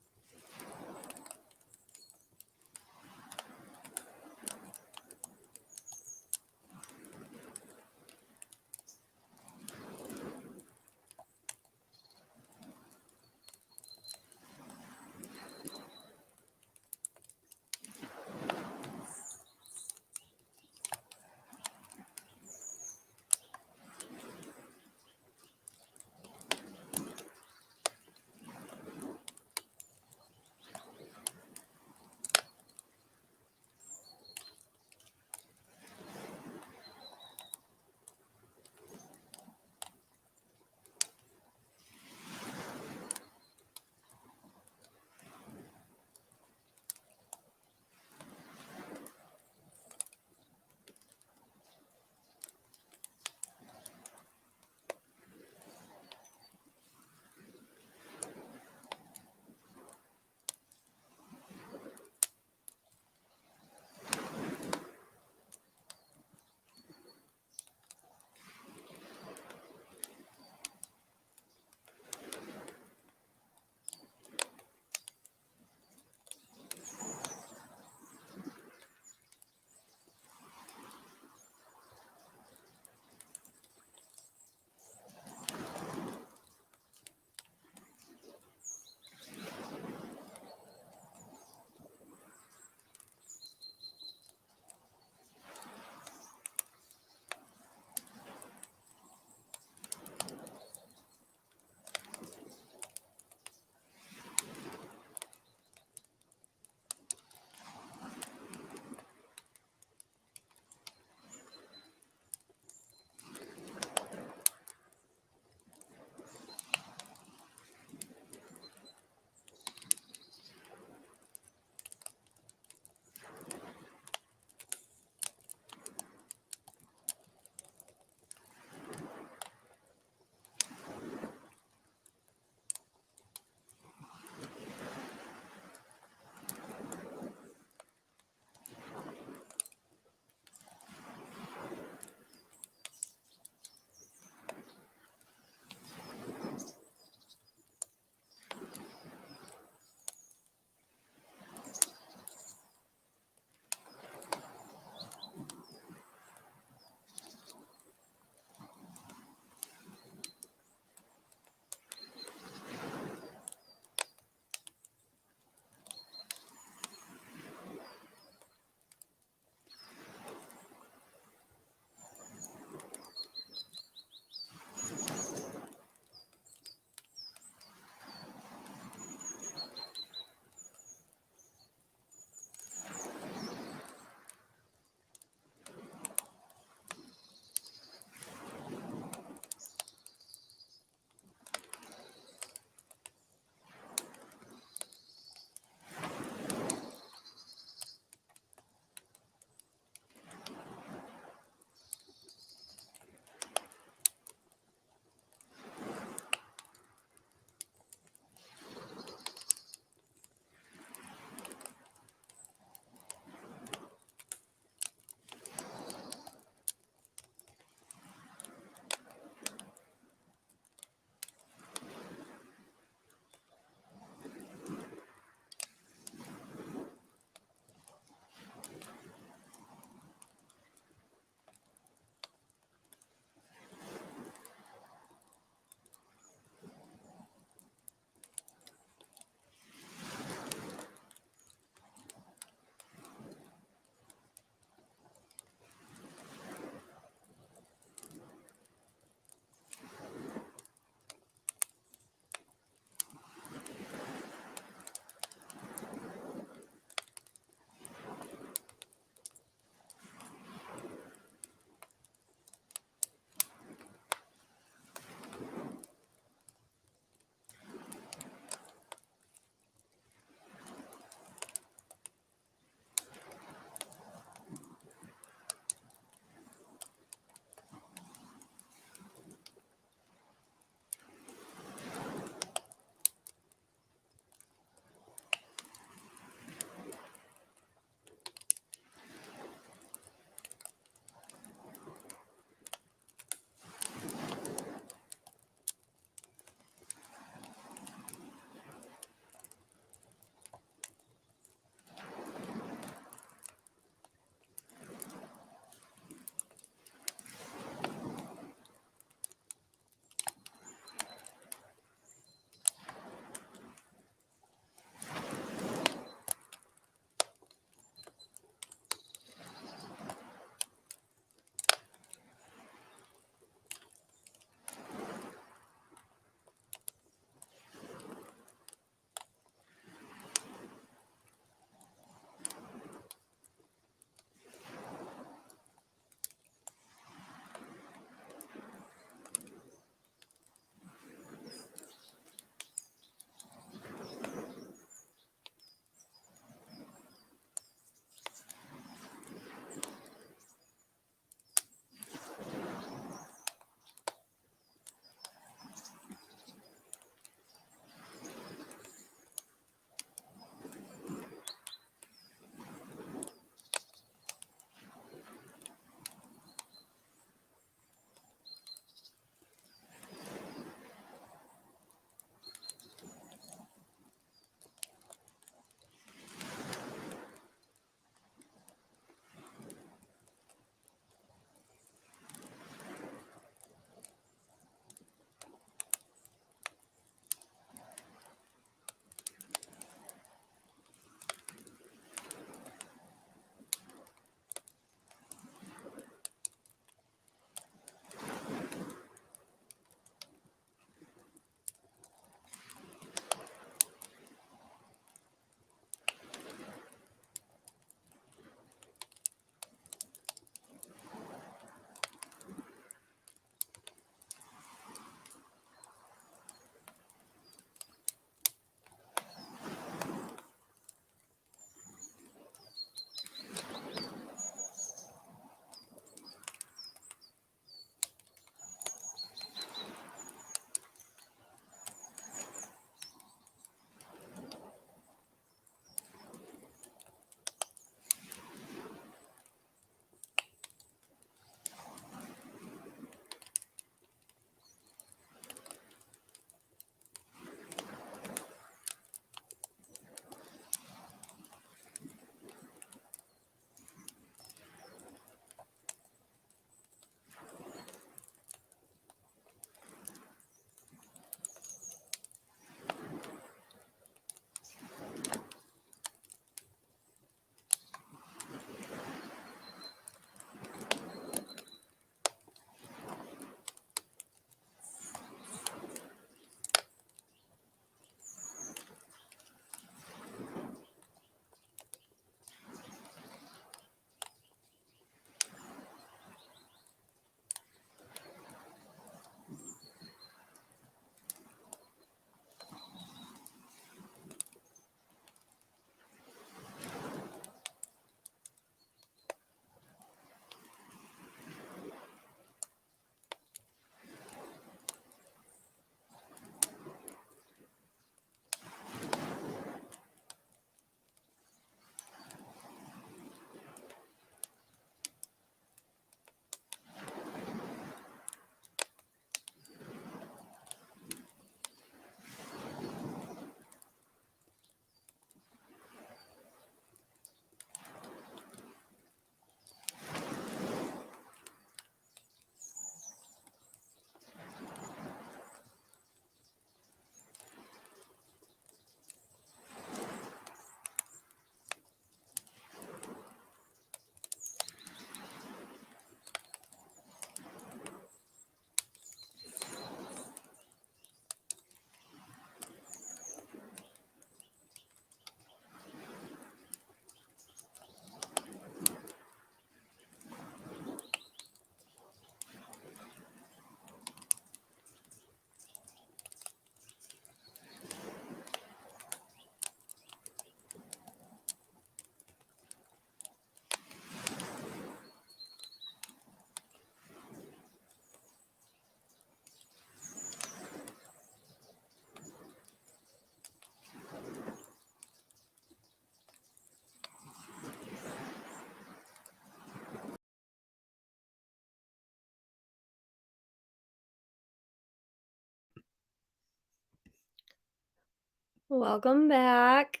Welcome back.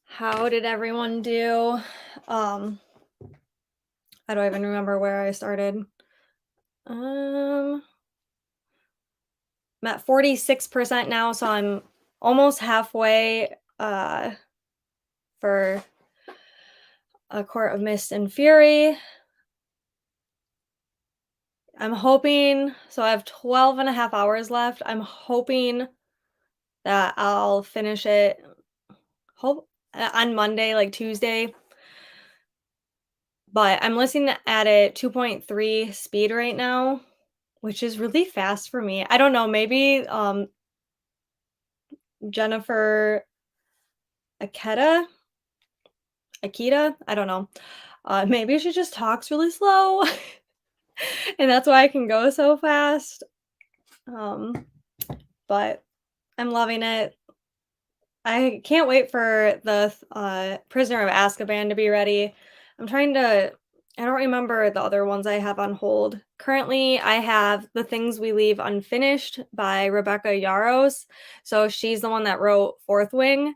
How did everyone do? Um, I don't even remember where I started. Um, I'm at 46% now, so I'm almost halfway for A Court of Mist and Fury. I'm hoping, so I have 12 and a half hours left. I'm hoping that I'll finish it hope on Monday, like Tuesday. But I'm listening at it 2.3 speed right now, which is really fast for me. I don't know, maybe Jennifer Aketa, Akita, I don't know. Maybe she just talks really slow, and that's why I can go so fast. Um, but I'm loving it. I can't wait for the Prisoner of Azkaban to be ready. I'm trying to I don't remember the other ones I have on hold. Currently, I have The Things We Leave Unfinished by Rebecca Yarros. So she's the one that wrote Fourth Wing.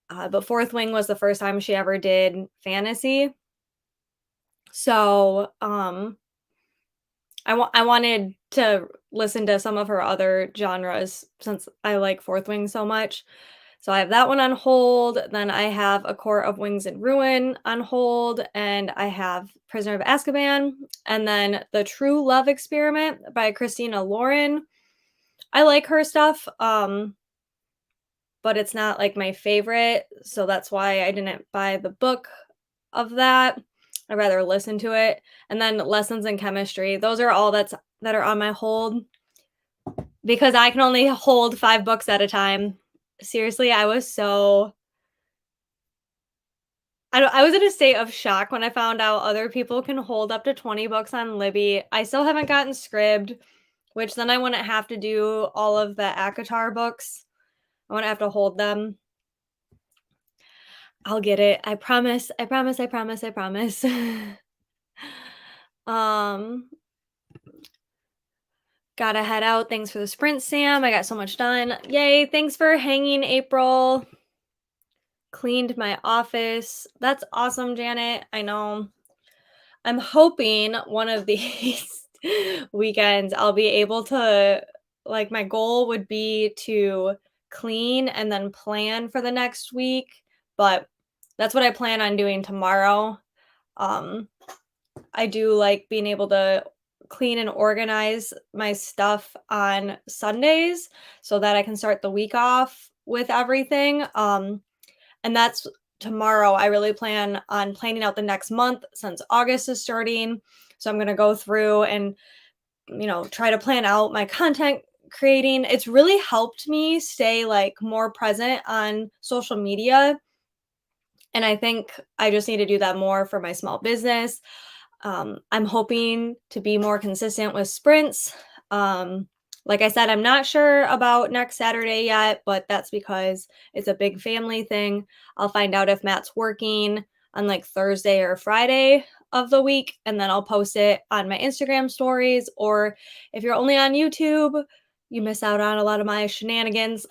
But Fourth Wing was the first time she ever did fantasy. So, I wanted to listen to some of her other genres since I like Fourth Wing so much. So I have that one on hold, then I have A Court of Wings and Ruin on hold, and I have Prisoner of Azkaban, and then The True Love Experiment by Christina Lauren. I like her stuff, but it's not, like, my favorite, so that's why I didn't buy the book of that. I'd rather listen to it, and then Lessons in Chemistry. Those are all that are on my hold because I can only hold 5 books at a time. Seriously, I was in a state of shock when I found out other people can hold up to 20 books on Libby. I still haven't gotten Scribd, which then I wouldn't have to do all of the ACOTAR books. I wouldn't have to hold them. I'll get it. I promise. I promise. I promise. I promise. um, Gotta head out. Thanks for the sprint, Sam. I got so much done. Yay. Thanks for hanging, April. Cleaned my office. That's awesome, Janet. I know. I'm hoping one of these weekends I'll be able to like my goal would be to clean and then plan for the next week, but that's what I plan on doing tomorrow. Um I do like being able to clean and organize my stuff on Sundays so that I can start the week off with everything. And that's tomorrow. I really plan on planning out the next month since August is starting. So I'm going to go through and, try to plan out my content creating. It's really helped me stay like more present on social media. And I think I just need to do that more for my small business. I'm hoping to be more consistent with sprints. Like I said, I'm not sure about next Saturday yet, but that's because it's a big family thing. I'll find out if Matt's working on like Thursday or Friday of the week, and then I'll post it on my Instagram stories. Or if you're only on YouTube, you miss out on a lot of my shenanigans.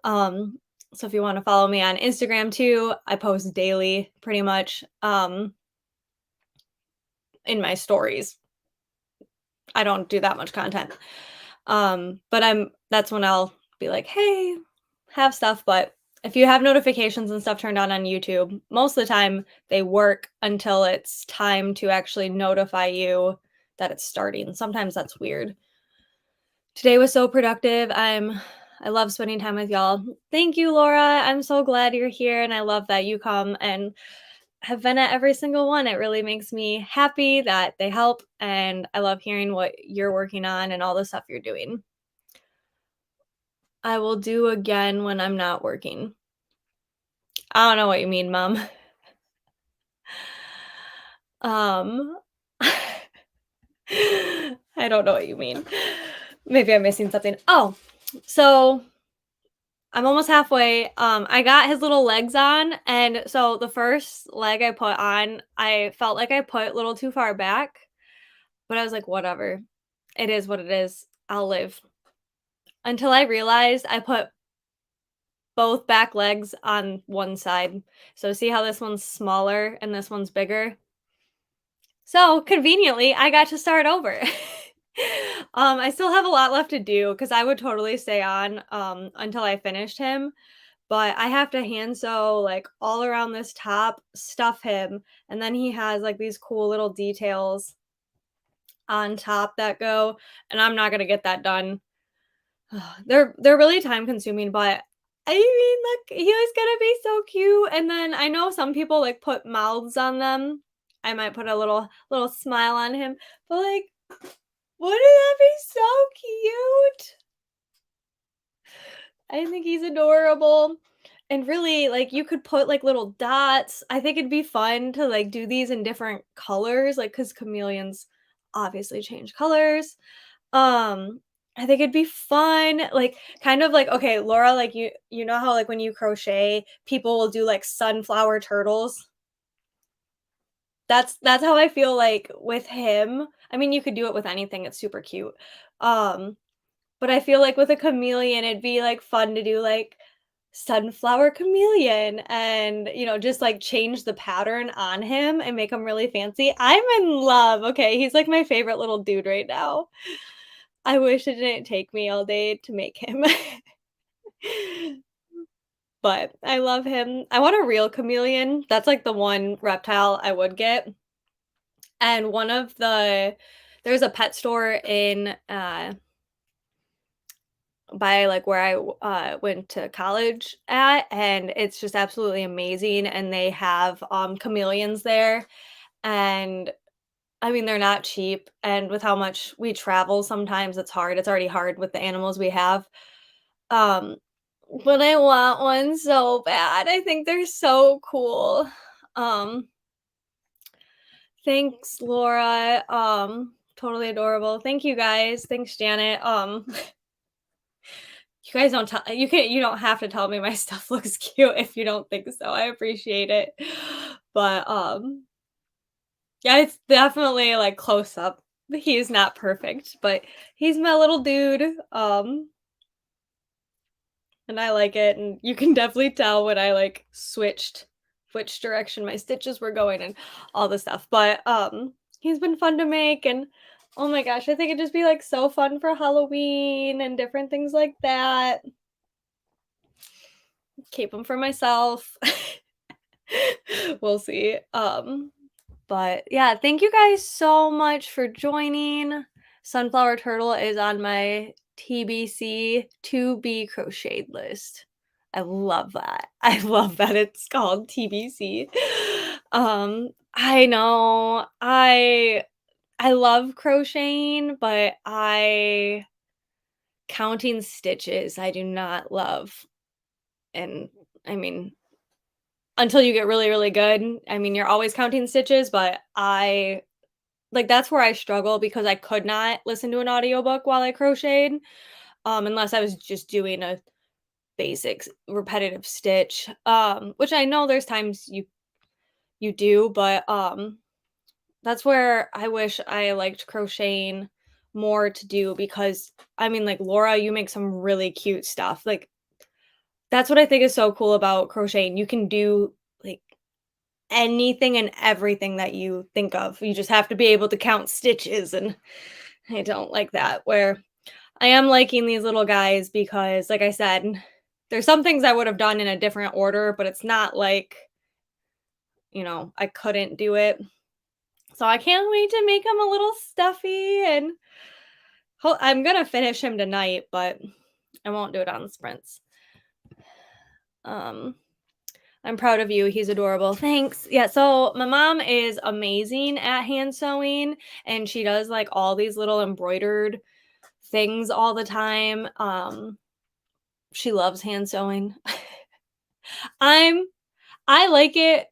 um, so if you want to follow me on Instagram too, I post daily pretty much. In my stories. I don't do that much content. But that's when I'll be like, "Hey, have stuff," but if you have notifications and stuff turned on YouTube, most of the time they work until it's time to actually notify you that it's starting. Sometimes that's weird. Today was so productive. I love spending time with y'all. Thank you, Laura. I'm so glad you're here and I love that you come and have been at every single one. It really makes me happy that they help, and I love hearing what you're working on and all the stuff you're doing. I will do again when I'm not working. I don't know what you mean, Mom. Um, I don't know what you mean. Maybe I'm missing something. Oh, so I'm almost halfway. I got his little legs on, and so the first leg I put on, I felt like I put a little too far back, but I was like, whatever. It is what it is. I'll live. until I realized I put both back legs on one side. So see how this one's smaller and this one's bigger? So, conveniently, I got to start over. I still have a lot left to do because I would totally stay on, until I finished him, but I have to hand sew, like, all around this top, stuff him, and then he has, like, these cool little details on top that go, and I'm not gonna get that done. They're really time consuming, but I mean, look, he was gonna be so cute, and then I know some people, like, put mouths on them. I might put a little smile on him, but, like, wouldn't that be so cute? I think he's adorable. And really, like, you could put, like, little dots. I think it'd be fun to, like, do these in different colors, like, because chameleons obviously change colors. Um, I think it'd be fun, like, kind of like okay, Laura, like, you know how, like, when you crochet, people will do, like, sunflower turtles? That's how I feel like with him. I mean, you could do it with anything, it's super cute. Um, but I feel like with a chameleon, it'd be, like, fun to do, like, sunflower chameleon and, just, like, change the pattern on him and make him really fancy. I'm in love, okay? He's, like, my favorite little dude right now. I wish it didn't take me all day to make him. But I love him. I want a real chameleon. That's, like, the one reptile I would get. And one of there's a pet store in, by, like, where I went to college at, and it's just absolutely amazing, and they have, chameleons there, and, I mean, they're not cheap, and with how much we travel, sometimes it's hard. It's already hard with the animals we have. Um, but I want one so bad. I think they're so cool. Um, thanks, Laura. Totally adorable. Thank you guys. Thanks, Janet. You guys don't tell you don't have to tell me my stuff looks cute if you don't think so. I appreciate it. But yeah, it's definitely like close up. He's not perfect, but he's my little dude. And I like it, and you can definitely tell when I, like, switched which direction my stitches were going and all the stuff, but, he's been fun to make, and, oh my gosh, I think it'd just be, like, so fun for Halloween and different things like that. Keep them for myself. We'll see, but, yeah, thank you guys so much for joining. Sunflower turtle is on my TBC to be crocheted list. I love that. I love that it's called TBC. I know. I love crocheting, but I counting stitches I do not love. And I mean, until you get really, really good, I mean, you're always counting stitches, but that's where I struggle because I could not listen to an audiobook while I crocheted, unless I was just doing a basic repetitive stitch, which I know there's times you do, but, that's where I wish I liked crocheting more to do because, I mean, like, Laura, you make some really cute stuff, like, that's what I think is so cool about crocheting, you can do, like, anything and everything that you think of, you just have to be able to count stitches, and I don't like that, where I am liking these little guys because, like I said, there's some things I would have done in a different order, but it's not like, I couldn't do it. So I can't wait to make him a little stuffy and I'm gonna finish him tonight, but I won't do it on the sprints. Um, I'm proud of you. He's adorable. Thanks. Yeah, so my mom is amazing at hand sewing and she does like all these little embroidered things all the time. She loves hand sewing. I'm I like it.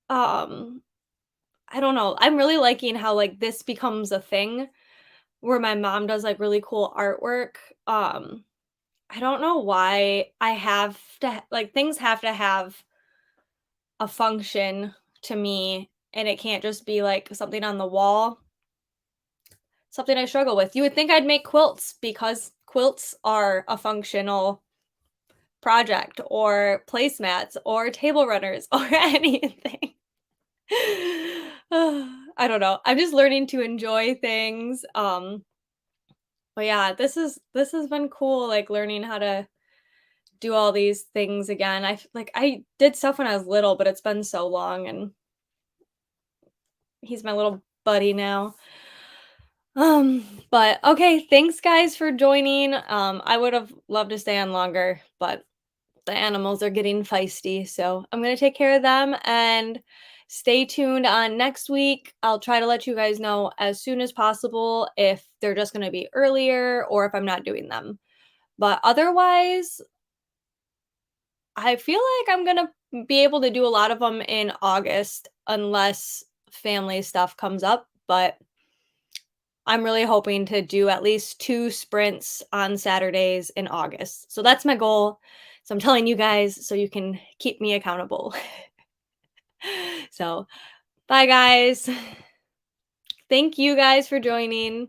Um, I don't know. I'm really liking how like this becomes a thing where my mom does like really cool artwork. I don't know why I have to like things have to have a function to me and it can't just be like something on the wall. Something I struggle with. You would think I'd make quilts because quilts are a functional project or placemats or table runners or anything. I don't know. I'm just learning to enjoy things. But yeah, this has been cool, like learning how to do all these things again. I did stuff when I was little, but it's been so long and he's my little buddy now. But okay, thanks guys for joining. I would have loved to stay on longer, but the animals are getting feisty, so I'm gonna take care of them and stay tuned on next week. I'll try to let you guys know as soon as possible if they're just gonna be earlier or if I'm not doing them. But otherwise, I feel like I'm gonna be able to do a lot of them in August unless family stuff comes up, but I'm really hoping to do at least 2 sprints on Saturdays in August. So that's my goal. So I'm telling you guys so you can keep me accountable. So, bye guys. Thank you guys for joining.